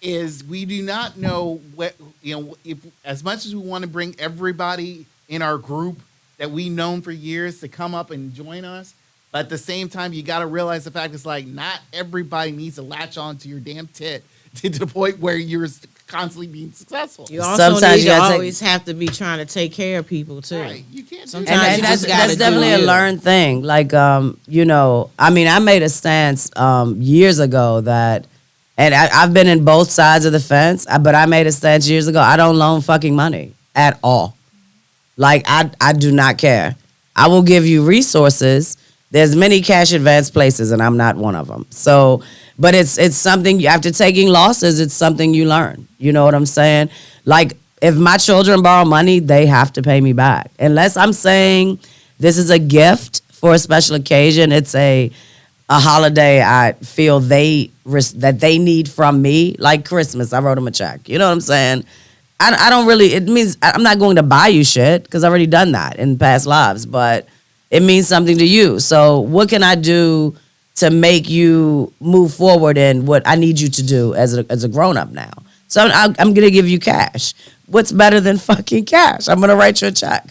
is we do not know what, if as much as we want to bring everybody in our group that we known for years to come up and join us. But at the same time, you got to realize the fact is like not everybody needs to latch on to your damn tit to the point where you're constantly being successful. You also Sometimes need you to gotta always have to be trying to take care of people too. Right. You can't do Sometimes that. And you that's just gotta do definitely a you. learned thing. Like, you know, I mean, I made a stance years ago that, and I've been in both sides of the fence, but I made a stance years ago. I don't loan fucking money at all. Like, I do not care. I will give you resources. There's many cash advance places, and I'm not one of them. So, but it's something, after taking losses, it's something you learn. You know what I'm saying? Like, if my children borrow money, they have to pay me back. Unless I'm saying this is a gift for a special occasion, it's a holiday I feel that they need from me, like Christmas. I wrote them a check. You know what I'm saying? I don't really, it means I'm not going to buy you shit because I've already done that in past lives, but it means something to you. So what can I do to make you move forward in what I need you to do as a grown up now? So I'm going to give you cash. What's better than fucking cash? I'm going to write you a check.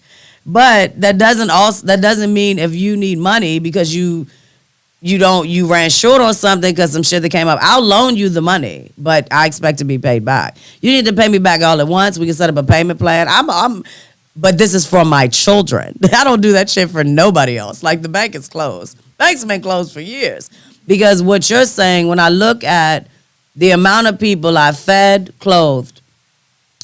But that doesn't mean if you need money because you ran short on something because some shit that came up. I'll loan you the money, but I expect to be paid back. You need to pay me back all at once. We can set up a payment plan. But this is for my children. I don't do that shit for nobody else. Like the bank is closed. Banks have been closed for years. Because what you're saying, when I look at the amount of people I fed, clothed,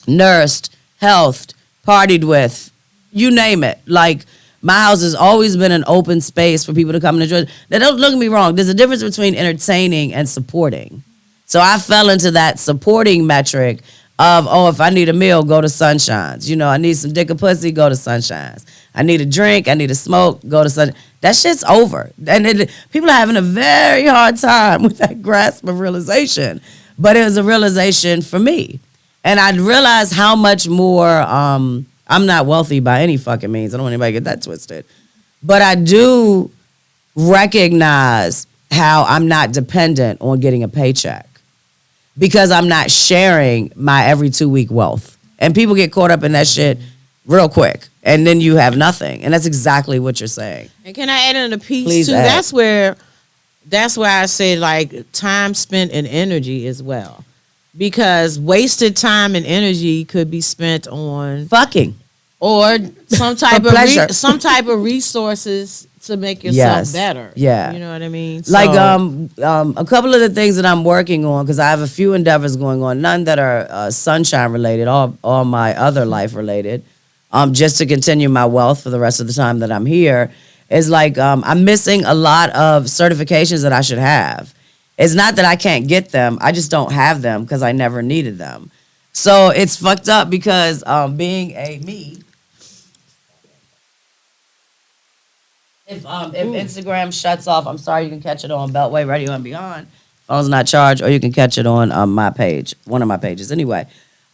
nursed, healthed, partied with, you name it. Like, my house has always been an open space for people to come and enjoy. Now, don't look at me wrong. There's a difference between entertaining and supporting. So I fell into that supporting metric of, if I need a meal, go to Sunshine's. You know, I need some dick or pussy, go to Sunshine's. I need a drink, I need a smoke, go to Sunshine. That shit's over. And people are having a very hard time with that grasp of realization. But it was a realization for me. And I realized how much more, I'm not wealthy by any fucking means. I don't want anybody to get that twisted. But I do recognize how I'm not dependent on getting a paycheck because I'm not sharing my every 2-week wealth. And people get caught up in that shit real quick. And then you have nothing. And that's exactly what you're saying. And can I add in a piece Please too? add. That's where I say like time spent and energy as well. Because wasted time and energy could be spent on Fucking. or some type For of pleasure. some type of resources to make yourself Yes. better. Yeah. You know what I mean? Like So- a couple of the things that I'm working on, because I have a few endeavors going on, none that are sunshine related, all my other life related, just to continue my wealth for the rest of the time that I'm here, is like I'm missing a lot of certifications that I should have. It's not that I can't get them, I just don't have them because I never needed them. So it's fucked up because being a me, if Instagram shuts off, I'm sorry, you can catch it on Beltway Radio and Beyond. Phone's not charged, or you can catch it on my page, one of my pages. Anyway,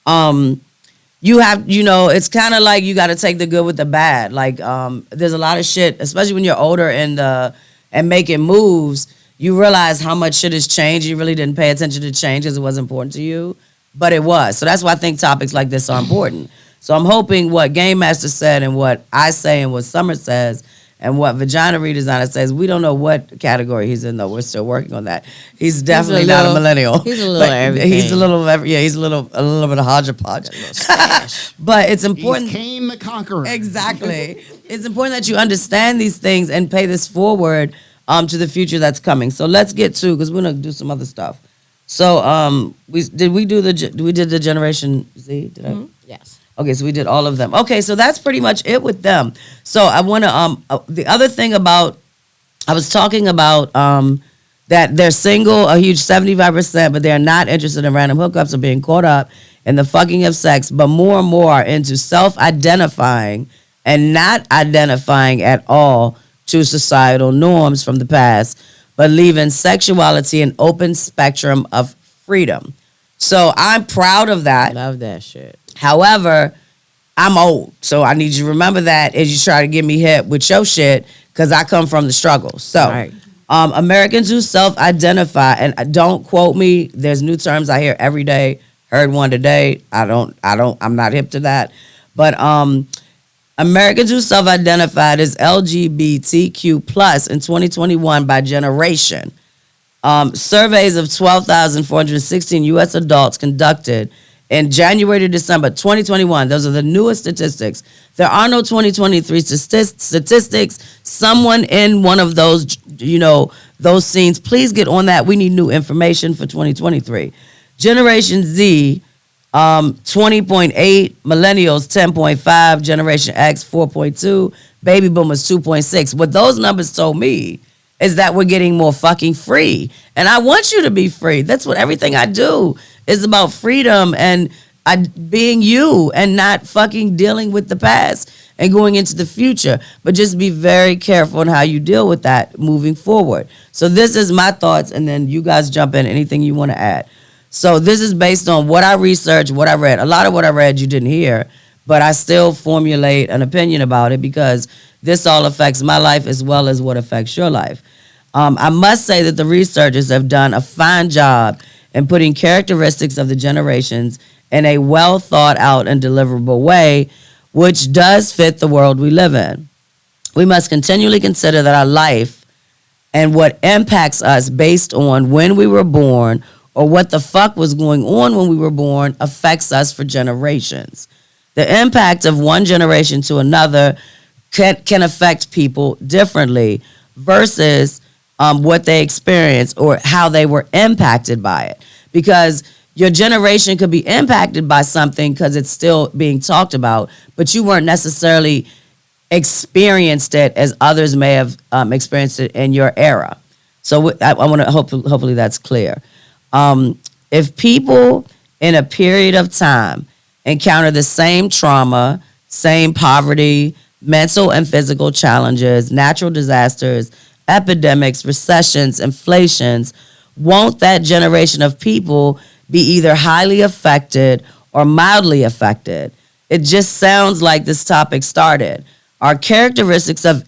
you have, it's kind of like you got to take the good with the bad. Like, there's a lot of shit, especially when you're older and making moves. You realize how much shit has changed. You really didn't pay attention to change because it wasn't important to you, but it was. So that's why I think topics like this are important. So I'm hoping what Game Master said and what I say and what Summer says and what Vagina Redesigner says, we don't know what category he's in, though. We're still working on that. He's definitely not a millennial. He's a little But everything. He's a little bit of hodgepodge. But it's important. He's Cain the Conqueror. Exactly. It's important that you understand these things and pay this forward to the future that's coming. So let's get to, because we're gonna do some other stuff. So we did the Generation Z? Did I? yes. Okay, so we did all of them. Okay, so that's pretty much it with them. So I want to the other thing about, I was talking about that they're single, a huge 75%, but they're not interested in random hookups or being caught up in the fucking of sex, but more and more are into self-identifying and not identifying at all to societal norms from the past, but leaving sexuality an open spectrum of freedom. So I'm proud of that. Love that shit. However, I'm old, so I need you to remember that as you try to get me hit with your shit, because I come from the struggle. So, Right. Americans who self-identify, and don't quote me, there's new terms I hear every day. Heard one today. I'm not hip to that. But Americans who self-identified as LGBTQ plus in 2021 by generation. Surveys of 12,416 U.S. adults conducted in January to December 2021. Those are the newest statistics. There are no 2023 statistics. Someone in one of those, those scenes, please get on that. We need new information for 2023. Generation Z, 20.8, millennials 10.5, Generation X 4.2, baby boomers 2.6. What those numbers told me is that we're getting more fucking free. And I want you to be free. That's what everything I do is about, freedom and being you and not fucking dealing with the past and going into the future. But just be very careful on how you deal with that moving forward. So this is my thoughts, and then you guys jump in, anything you want to add. So this is based on what I researched, what I read. A lot of what I read you didn't hear, but I still formulate an opinion about it because this all affects my life as well as what affects your life. I must say that the researchers have done a fine job in putting characteristics of the generations in a well thought out and deliverable way, which does fit the world we live in. We must continually consider that our life and what impacts us based on when we were born or what the fuck was going on when we were born affects us for generations. The impact of one generation to another can affect people differently versus what they experienced or how they were impacted by it. Because your generation could be impacted by something because it's still being talked about, but you weren't necessarily experienced it as others may have experienced it in your era. So I want to hopefully that's clear. If people in a period of time encounter the same trauma, same poverty, mental and physical challenges, natural disasters, epidemics, recessions, inflations, won't that generation of people be either highly affected or mildly affected? It just sounds like this topic started. Our characteristics of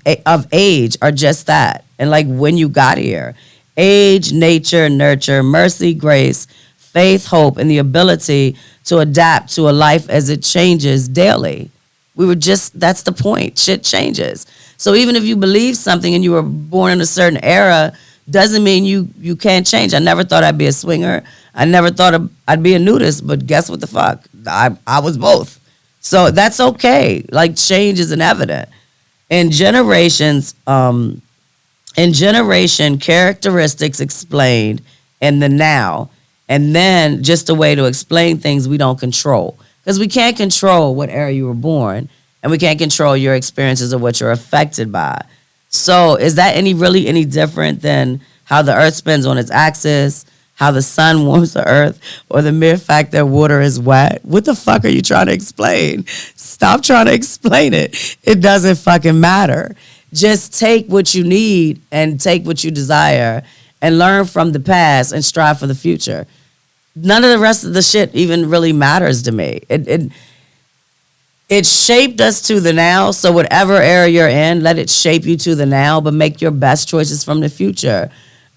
age are just that. And like when you got here, age, nature, nurture, mercy, grace, faith, hope, and the ability to adapt to a life as it changes daily. That's the point. Shit changes. So even if you believe something and you were born in a certain era, doesn't mean you can't change. I never thought I'd be a swinger. I never thought I'd be a nudist, but guess what the fuck? I was both. So that's okay. Like, change is inevitable. In generation, characteristics explained in the now, and then just a way to explain things we don't control. Because we can't control what era you were born, and we can't control your experiences or what you're affected by. So is that really any different than how the earth spins on its axis, how the sun warms the earth, or the mere fact that water is wet? What the fuck are you trying to explain? Stop trying to explain it. It doesn't fucking matter. Just take what you need and take what you desire and learn from the past and strive for the future. None of the rest of the shit even really matters to me. It shaped us to the now, so whatever era you're in, let it shape you to the now, but make your best choices from the future.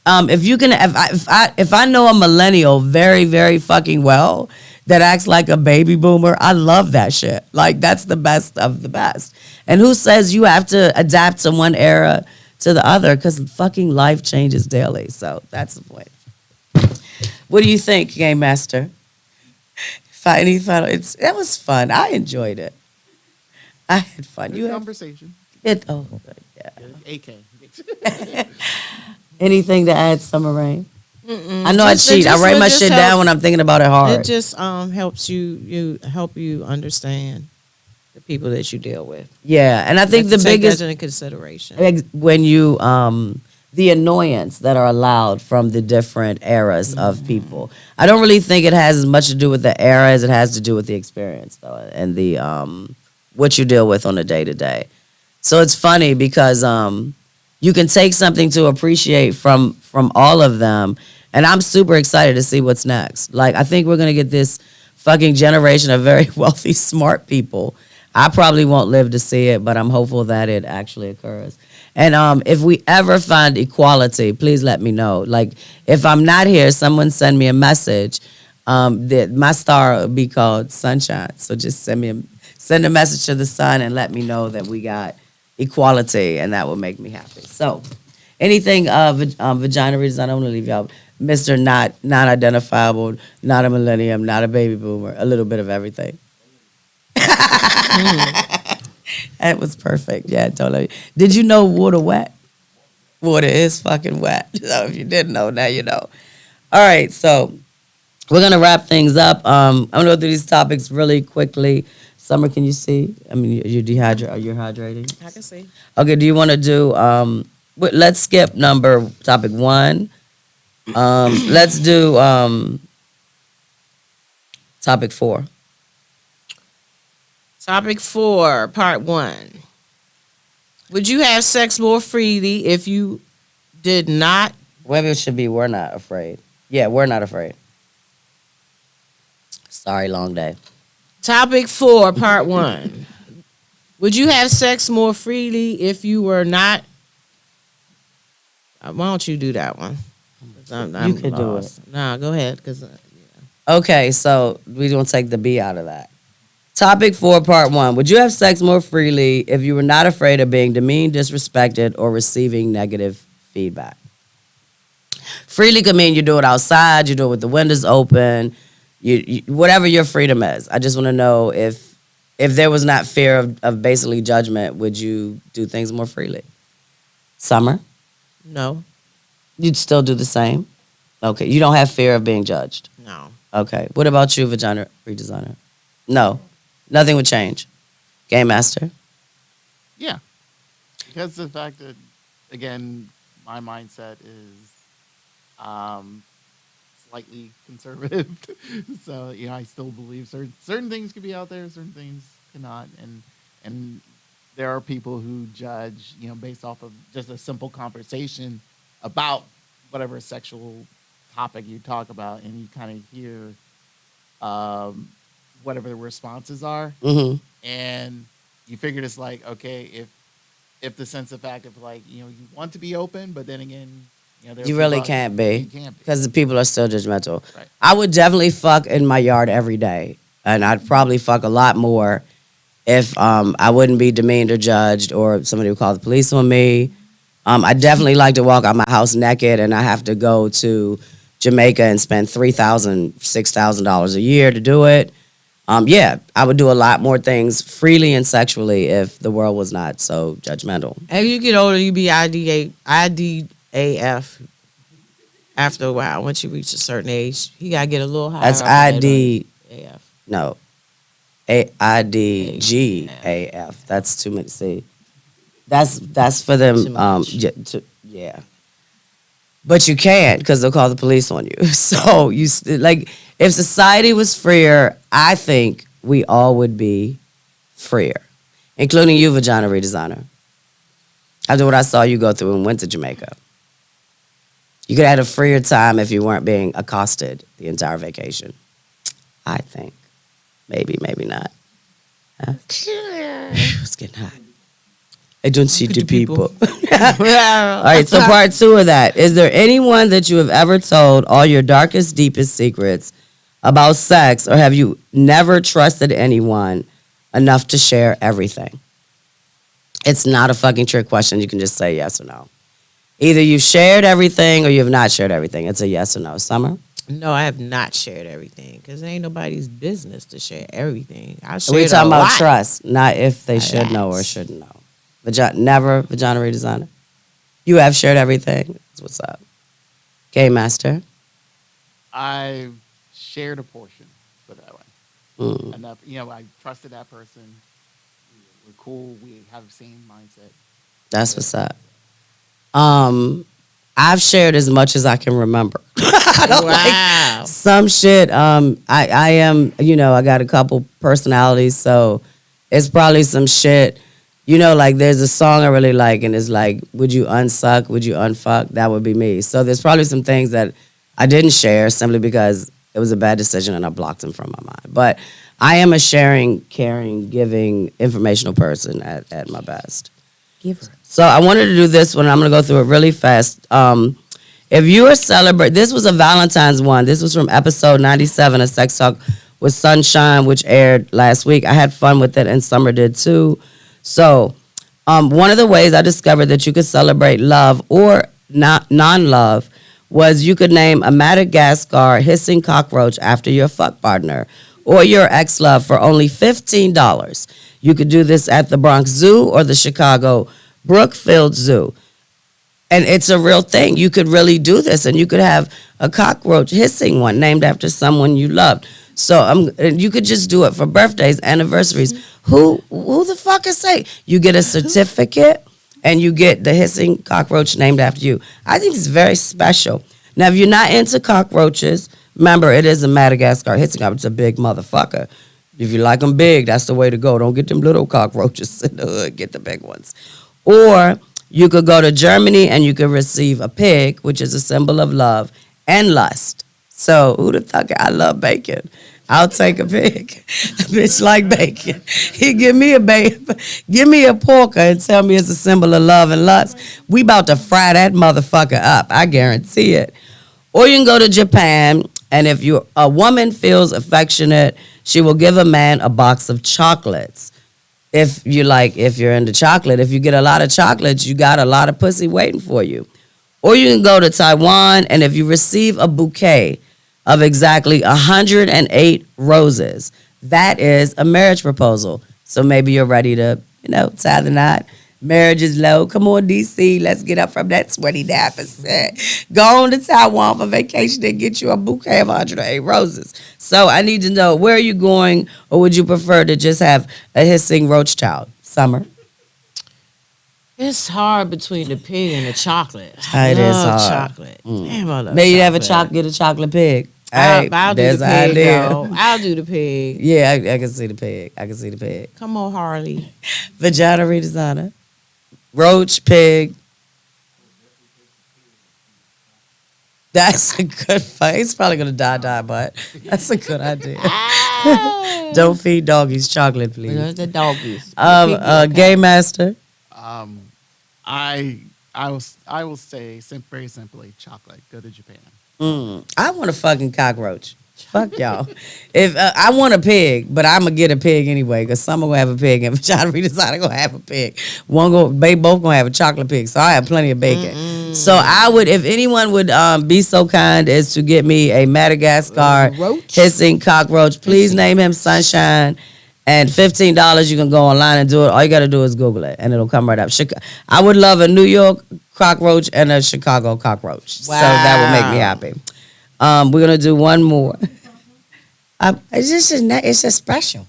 If I know a millennial very, very fucking well that acts like a baby boomer, I love that shit. Like, that's the best of the best. And who says you have to adapt to one era to the other? Because fucking life changes daily. So that's the point. What do you think, Game Master? It was fun. I enjoyed it. I had fun. Good conversation. Yeah. AK. Anything to add, Summer Rain? I know Just- I cheat. it I just write would my just shit help- down when I'm thinking about it hard. It just helps help you understand the people that you deal with. Yeah, and I think the Take biggest that into consideration. when you the annoyance that are allowed from the different eras of people. I don't really think it has as much to do with the era as it has to do with the experience, though, and the what you deal with on a day to day. So it's funny because you can take something to appreciate from all of them, and I'm super excited to see what's next. Like, I think we're gonna get this fucking generation of very wealthy, smart people. I probably won't live to see it, but I'm hopeful that it actually occurs. And if we ever find equality, please let me know. Like, if I'm not here, someone send me a message. That my star will be called Sunshine. So just send Send a message to the sun and let me know that we got equality, and that will make me happy. So, anything vagina redesign, I want to leave y'all. Mr. Not identifiable, not a millennium, not a baby boomer, a little bit of everything. That was perfect. Yeah, totally. Did you know water wet? Water is fucking wet. So if you didn't know, now you know. All right, so we're gonna wrap things up. I'm gonna go through these topics really quickly. Summer, can you see? I mean, you're dehydrated. Are you hydrating? I can see. Okay. Do you want to do? Let's skip topic 1. Let's do topic 4. Topic 4, part 1. Would you have sex more freely if you did not? Maybe it should be we're not afraid. Yeah, we're not afraid. Sorry, long day. Topic 4, part 1. Would you have sex more freely if you were not? Why don't you do that one? 'Cause I'm You can do lost. Nah, go ahead. Cause Okay, so we don't take the B out of that. Topic 4, part 1. Would you have sex more freely if you were not afraid of being demeaned, disrespected, or receiving negative feedback? Freely could mean you do it outside, you do it with the windows open, you whatever your freedom is. I just want to know if there was not fear of basically judgment, would you do things more freely? Summer? no, You'd still do the same? Okay, you don't have fear of being judged? no. Okay. What about you, vagina redesigner? No. Nothing would change. Game master? Yeah. Because the fact that, again, my mindset is slightly conservative. So, I still believe certain things could be out there, certain things cannot. And there are people who judge, based off of just a simple conversation about whatever sexual topic you talk about, and you kind of hear whatever the responses are. Mm-hmm. And you figure it's like, okay, if the sense of fact of like, you want to be open, but then again, there's You really people out- can't be. You can't be. Because the people are still judgmental. Right. I would definitely fuck in my yard every day. And I'd probably fuck a lot more if I wouldn't be demeaned or judged or somebody would call the police on me. I definitely like to walk out my house naked and I have to go to Jamaica and spend $3,000, $6,000 a year to do it. Yeah, I would do a lot more things freely and sexually if the world was not so judgmental. As you get older, you be IDAF. After a while, once you reach a certain age, you gotta get a little higher. That's up than ID. AF. No. IDGAF. That's too many. See, that's for them. Too much. Yeah. But you can't because they'll call the police on you. So if society was freer, I think we all would be freer, including you, vagina redesigner. After what I saw you go through and went to Jamaica, you could have had a freer time if you weren't being accosted the entire vacation. I think. Maybe not. Huh? It's getting hot. I don't see the people. All right, so part 2 of that. Is there anyone that you have ever told all your darkest, deepest secrets about sex, or have you never trusted anyone enough to share everything? It's not a fucking trick question. You can just say yes or no. Either you've shared everything or you have not shared everything. It's a yes or no. Summer? No, I have not shared everything because it ain't nobody's business to share everything. I We're shared talking a about lot. trust, not if they should know or Relax. shouldn't know. Never vagina redesigner. You have shared everything. That's what's up. Game master. I've shared a portion, put it that way. Mm. Enough, I trusted that person. We're cool. We have the same mindset. That's what's up. I've shared as much as I can remember. Wow. Some shit. I am. I got a couple personalities, so it's probably some shit. There's a song I really like, and it's like, would you unsuck? Would you unfuck? That would be me. So there's probably some things that I didn't share simply because it was a bad decision and I blocked them from my mind. But I am a sharing, caring, giving, informational person at my best. Giver. So I wanted to do this one. I'm going to go through it really fast. If you are this was a Valentine's one. This was from episode 97 of Sex Talk with Sunshine, which aired last week. I had fun with it, and Summer did too. So, one of the ways I discovered that you could celebrate love or not non-love was you could name a Madagascar hissing cockroach after your fuck partner or your ex-love for only $15. You could do this at the Bronx Zoo or the Chicago Brookfield Zoo. And it's a real thing. You could really do this, and you could have a cockroach hissing one named after someone you loved. So you could just do it for birthdays, anniversaries. Who the fuck is say? You get a certificate, and you get the hissing cockroach named after you. I think it's very special. Now, if you're not into cockroaches, remember, it is a Madagascar hissing cockroach. It's a big motherfucker. If you like them big, that's the way to go. Don't get them little cockroaches in the hood. Get the big ones. Or you could go to Germany and you could receive a pig, which is a symbol of love and lust. So who the fuck? I love bacon. I'll take a pig. A bitch like bacon. He give me a porker and tell me it's a symbol of love and lust. We about to fry that motherfucker up. I guarantee it. Or you can go to Japan, and if a woman feels affectionate, she will give a man a box of chocolates. If you're into chocolate, if you get a lot of chocolates, you got a lot of pussy waiting for you. Or you can go to Taiwan, and if you receive a bouquet of exactly 108 roses, that is a marriage proposal. So maybe you're ready to, tie the knot. Marriage is low. Come on, DC. Let's get up from that 29%. Go on to Taiwan for vacation and get you a bouquet of 108 roses. So I need to know, where are you going, or would you prefer to just have a hissing roach child? Summer? It's hard between the pig and the chocolate. It is love hard. chocolate. Damn, I love Maybe chocolate. get a chocolate pig. I'll do there's the an pig, idea. though. I'll do the pig. Yeah, I can see the pig. Come on, Harley. Vagina redesigner. Roach, pig. That's a good fight. He's probably gonna die, but that's a good idea. Don't feed doggies chocolate, please. There's the doggies. Game master. I will say very simply chocolate. Go to Japan. I want a fucking cockroach. Fuck y'all. If I want a pig, but I'm gonna get a pig anyway, because some gonna have a pig and Vagina redesigner gonna have a pig. They both gonna have a chocolate pig, so I have plenty of bacon. So I would, if anyone would be so kind as to get me a Madagascar hissing cockroach, please name him Sunshine. And $15, you can go online and do it. All you gotta do is Google it, and it'll come right up. I would love a New York cockroach and a Chicago cockroach. Wow. So that would make me happy. We're gonna do one more. It's just special.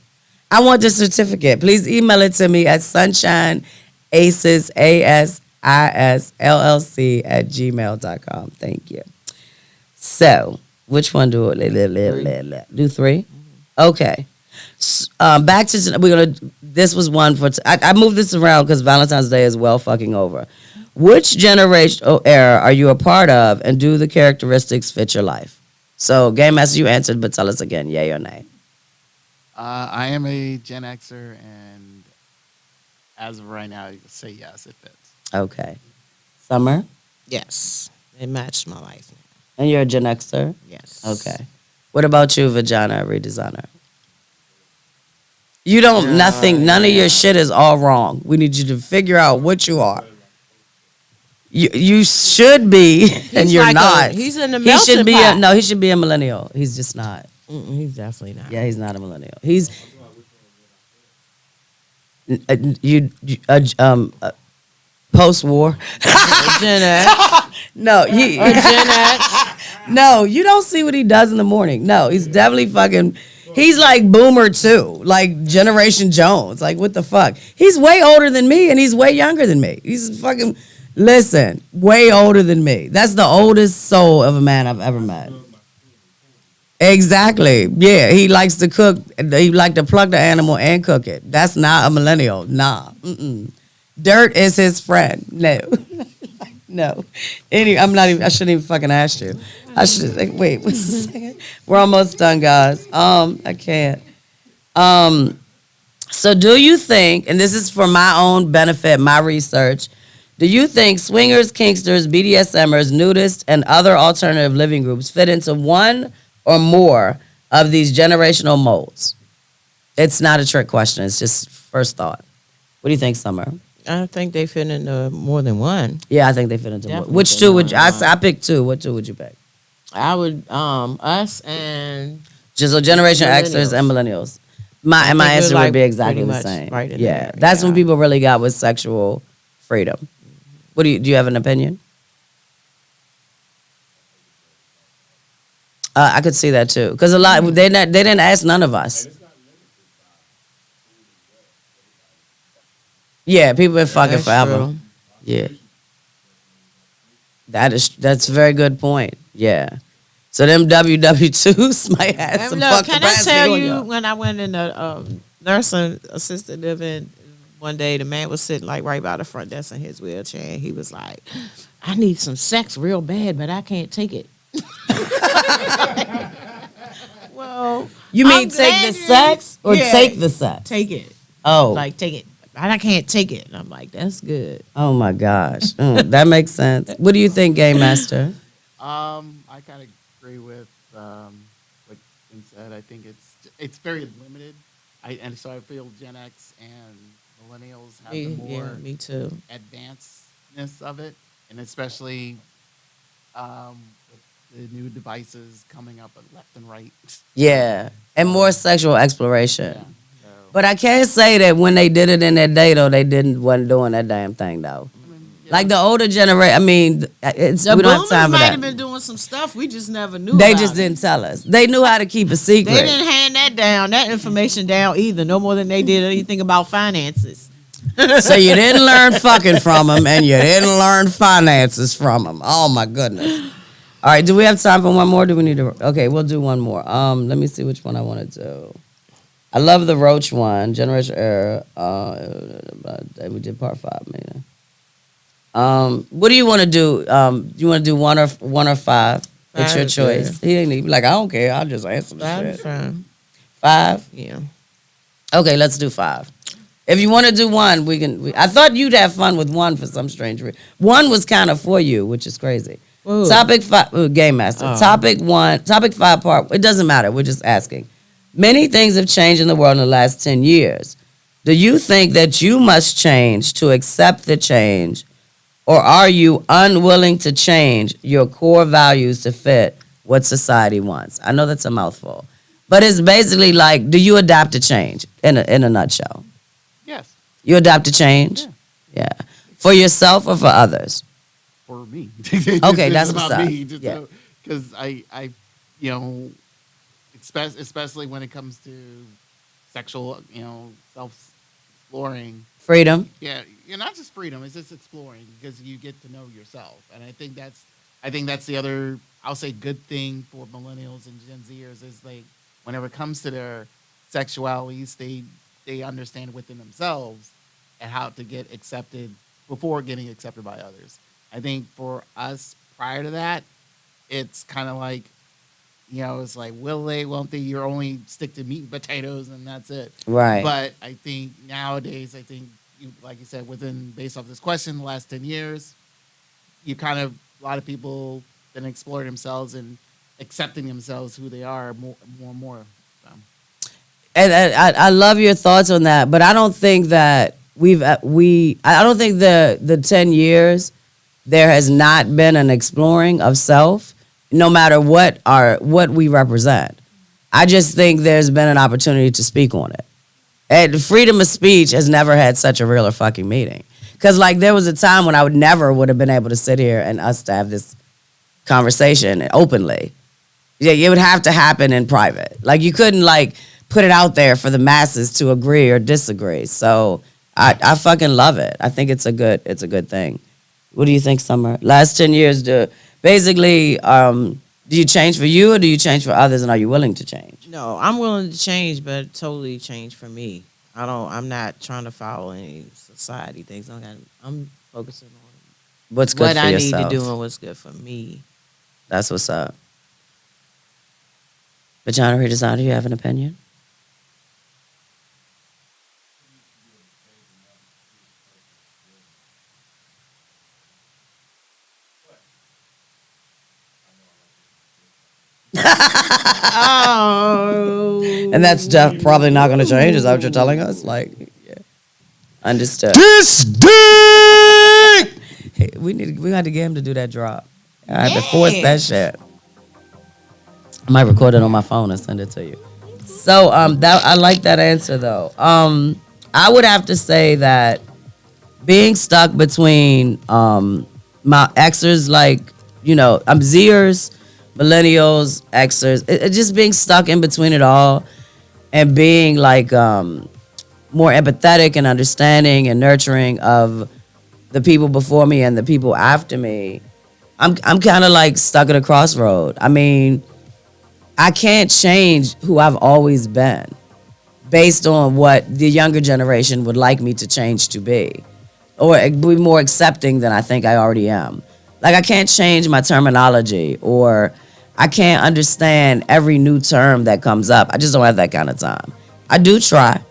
I want the certificate. Please email it to me at sunshineaces, ASISLLC@gmail.com. Thank you. So, which one do it? Do three? Okay. Back to this was one for I moved this around because Valentine's Day is well fucking over. Which generational era are you a part of, and do the characteristics fit your life? So, Game Master, you answered, but tell us again, yay or nay. I am a Gen Xer, and as of right now, I say yes, it fits. Okay. Summer? Yes. It matched my life. And you're a Gen Xer? Yes. Okay. What about you, Vagina redesigner? You don't, none of your shit is all wrong. We need you to figure out what you are. You should be, and you're like not. He's in the melting pot. He should be a millennial. He's just not. He's definitely not. Yeah, he's not a millennial. He's post-war. Gen X. No, Gen X. No, you don't see what he does in the morning. No, he's definitely fucking. He's like Boomer too, like Generation Jones. Like, what the fuck? He's way older than me, and he's way younger than me. He's fucking. Listen, way older than me. That's the oldest soul of a man I've ever met. Exactly. Yeah, he likes to cook. He like to pluck the animal and cook it. That's not a millennial. Nah. Dirt is his friend. No. No. I shouldn't even fucking ask you. I should wait. What's the second? We're almost done, guys. I can't. So do you think, and this is for my own benefit, my research, do you think swingers, kinksters, BDSMers, nudists, and other alternative living groups fit into one or more of these generational molds? It's not a trick question. It's just first thought. What do you think, Summer? I think they fit into more than one. Yeah, I think they fit into more. Definitely Which fit two more would you? than one. I picked two. What two would you pick? I would us and Just so Generation Xers and millennials. My think answer we're, would like, be exactly pretty the much same. right in yeah, there, that's when yeah. people really got with sexual freedom. What do you have an opinion? I could see that too, because a lot they didn't ask none of us. Yeah, people been fucking That's forever. true. Yeah, that's a very good point. Yeah, so them WW2s might have And some look, fuck can I capacity tell on you, y'all. when I went in the nursing assisted living one day, the man was sitting like right by the front desk in his wheelchair, and he was like, "I need some sex real bad, but I can't take it." Well, You mean I'm take glad the you- sex or Yeah, take the sex? Take it, Oh, like take it. I can't take it. And I'm like, that's good. oh my gosh, that makes sense. What do you think, Game Master? I kind of agree with what Kim said. I think it's very limited. And so I feel Gen X and millennials have the more Me too. advancedness of it, and especially with the new devices coming up left and right. Yeah, and more sexual exploration. Yeah. So, But I can't say that when they did it in that day though, they wasn't doing that damn thing though. Like the older generation, I mean, it's The we don't have boomers time for might that. have been doing some stuff we just never knew. They about just it. didn't tell us. They knew how to keep a secret. They didn't hand that information down either. No more than they did anything about finances. So you didn't learn fucking from them, and you didn't learn finances from them. Oh my goodness. All right, do we have time for one more? Do we need to? Okay, we'll do one more. Let me see which one I want to do. I love the Roach one, Generation Error. We did part 5, man. What do you want to do? Do you want to do one or 5? It's your Five is choice. He ain't even like, I don't care. I'll just answer the That'd be shit. fine. 5? Yeah. Okay, let's do 5. If you want to do 1, we can. I thought you'd have fun with 1 for some strange reason. 1 was kind of for you, which is crazy. Ooh. Topic 5, Game Master. Oh. Topic 5 part. It doesn't matter. We're just asking. Many things have changed in the world in the last 10 years. Do you think that you must change to accept the change, or are you unwilling to change your core values to fit what society wants? I know that's a mouthful, but it's basically like, do you adapt to change in a nutshell? yes, You adapt to change? Yeah. For yourself or for others? for me. Okay, that's what's about up. me. Yeah. Because I, especially when it comes to sexual, self-exploring. Freedom? Yeah, not just freedom. It's just exploring because you get to know yourself, and I think that's the other. I'll say good thing for millennials and Gen Zers is like whenever it comes to their sexualities, they understand within themselves and how to get accepted before getting accepted by others. I think for us prior to that, it's kind of like, it's like, will they, won't they? You're only stick to meat and potatoes and that's it. Right. But I think nowadays, like you said, based off this question, the last 10 years, a lot of people been exploring themselves and accepting themselves who they are more and more. So. And I love your thoughts on that, but I don't think that I don't think the 10 years there has not been an exploring of self, no matter what we represent. I just think there's been an opportunity to speak on it. And freedom of speech has never had such a realer fucking meeting. Because like there was a time when I would have been able to sit here and us to have this conversation openly. Yeah, it would have to happen in private. Like you couldn't like put it out there for the masses to agree or disagree. So I fucking love it. I think it's a good thing. What do you think, Summer? Last 10 years, do you change for you or do you change for others, and are you willing to change? No, I'm willing to change, but totally change for me. I'm not trying to follow any society things. I'm focusing on What's good what for I yourself? need to do and what's good for me. That's what's up. Vagina redesign, do you have an opinion? Oh. And that's probably not going to change. Is that what you're telling us? Like, yeah. Understood. This dick. Hey, we had to get him to do that drop. I had to force that shit. I might record it on my phone and send it to you. So that I like that answer though. I would have to say that being stuck between my exers, like, you know, I'm Zers, millennials, exers, just being stuck in between it all and being like more empathetic and understanding and nurturing of the people before me and the people after me. I'm kind of like stuck at a crossroad. I mean, I can't change who I've always been based on what the younger generation would like me to change to be, or be more accepting than I think I already am. Like, I can't change my terminology, or I can't understand every new term that comes up. I just don't have that kind of time. I do try,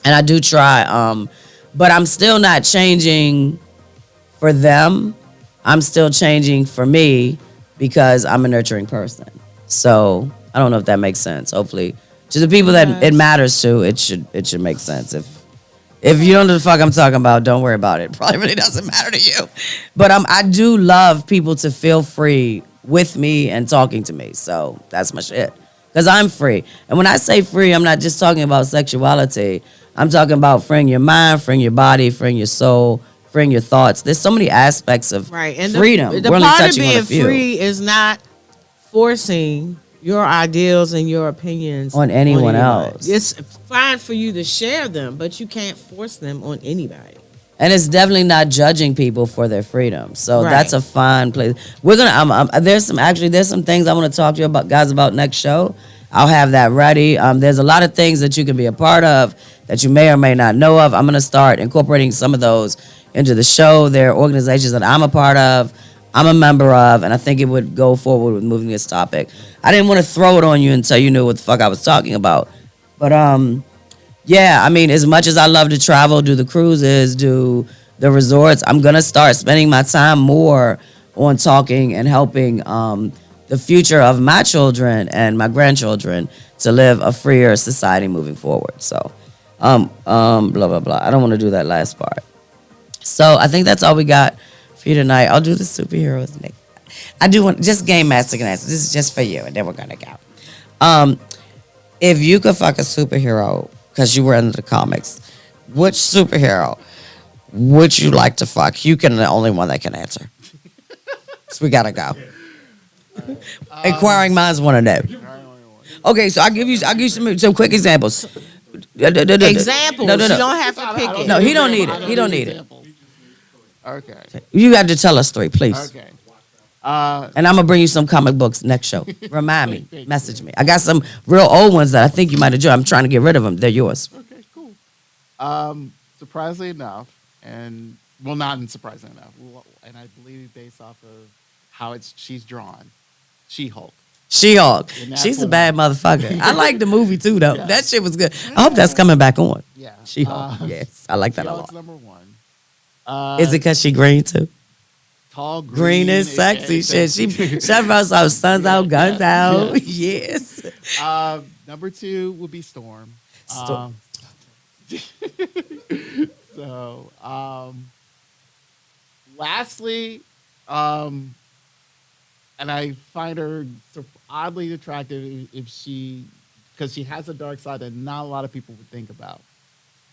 but I'm still not changing for them. I'm still changing for me because I'm a nurturing person. So I don't know if that makes sense. Hopefully, to the people that it matters to, it should make sense. If you don't know the fuck I'm talking about, don't worry about it. Probably really doesn't matter to you. But I do love people to feel free with me and talking to me. So that's my shit. Because I'm free. And when I say free, I'm not just talking about sexuality. I'm talking about freeing your mind, freeing your body, freeing your soul, freeing your thoughts. There's so many aspects of freedom. The We're only part of touching on being a few. free is not forcing your ideals and your opinions On anyone anybody. else. It's fine for you to share them, but you can't force them on anybody. And it's definitely not judging people for their freedom. So Right. that's a fine place. We're gonna. There's some things I want to talk to you about next show. I'll have that ready. There's a lot of things that you can be a part of that you may or may not know of. I'm gonna start incorporating some of those into the show. There are organizations that I'm a part of, I'm a member of, and I think it would go forward with moving this topic. I didn't want to throw it on you until you knew what the fuck I was talking about. But yeah, I mean, as much as I love to travel, do the cruises, do the resorts, I'm gonna start spending my time more on talking and helping the future of my children and my grandchildren to live a freer society moving forward. So, blah blah blah. I don't want to do that last part. So I think that's all we got for you tonight. I'll do the superheroes next. I do want just Game Master can answer. This is just for you, and then we're gonna go. If you could fuck a superhero, because you were into the comics, which superhero would you like to fuck? You can the only one that can answer. So we gotta go. Inquiring minds want to know. Okay, so I'll give you some quick examples. Examples. No. You don't have to pick it. No, he don't need it. He don't need it. Okay. You have to tell us three, please. Okay. And I'm gonna bring you some comic books next show. Remind me, message me. I got some real old ones that I think you might enjoy. I'm trying to get rid of them. They're yours. Okay, cool. Surprisingly enough, and well, not surprisingly enough, and I believe based off of how she's drawn, She-Hulk. She-Hulk. In that She's a form. bad motherfucker. I like the movie too, though. Yeah. That shit was good. I hope that's coming back on. Yeah. She-Hulk. Yes, I like that a She-Hulk's lot. number one. Is it because she green too? Tall, Green is sexy shit. She about some suns out, guns out. Yes. Number two would be Storm. Storm. So, lastly, and I find her oddly attractive because she has a dark side that not a lot of people would think about,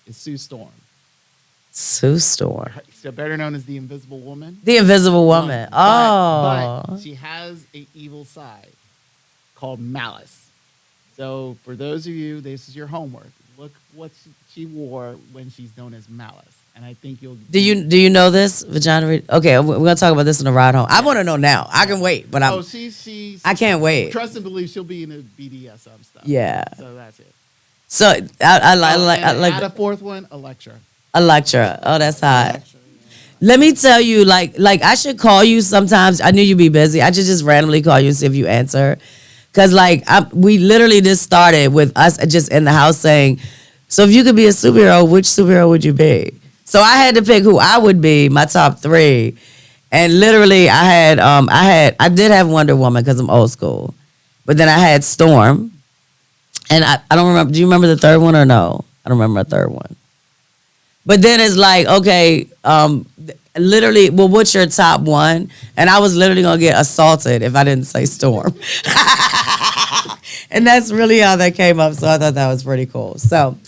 is Sue Storm. Sue Storm. So better known as the Invisible Woman. The Invisible Woman. But Oh. she has an evil side called malice. So for those of you, this is your homework. Look what she wore when she's known as Malice, and I think you'll. Do you know this, Vagina? Okay, we're gonna talk about this on the ride home. I want to know now. I can wait, but Oh, she's. I can't wait. Trust and believe she'll be in the BDSM stuff. Yeah. So that's it. So I like Add a fourth one, Electra. Electra. Oh, that's hot. Let me tell you, like I should call you sometimes. I knew you'd be busy. I should just randomly call you and see if you answer. Cause we literally just started with us just in the house saying, so if you could be a superhero, which superhero would you be? So I had to pick who I would be, my top three. And literally I did have Wonder Woman because I'm old school. But then I had Storm. And I don't remember. Do you remember the third one or no? I don't remember a third one. But then it's like, okay, literally, well, what's your top one? And I was literally going to get assaulted if I didn't say Storm. And that's really how that came up. So I thought that was pretty cool. So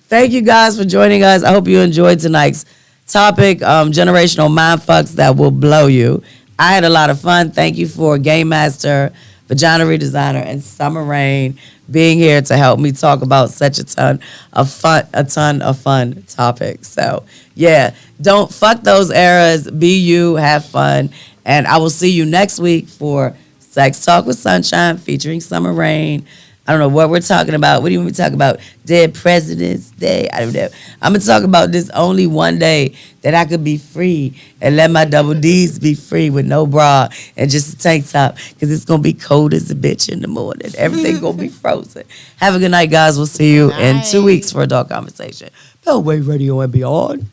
thank you guys for joining us. I hope you enjoyed tonight's topic, generational mindfucks that will blow you. I had a lot of fun. Thank you for Game Master, Vagina Redesigner, and Summer Rain being here to help me talk about such a ton of fun topics. So yeah, don't fuck those eras. Be you, have fun, and I will see you next week for Sex Talk with Sunshine featuring Summer Rain. I don't know what we're talking about. What do you want me to talk about? Dead President's Day? I don't know. I'm going to talk about this only one day that I could be free and let my double D's be free with no bra and just a tank top because it's going to be cold as a bitch in the morning. Everything's going to be frozen. Have a good night, guys. We'll see you in 2 weeks for Adult Conversation. Beltway Radio and beyond.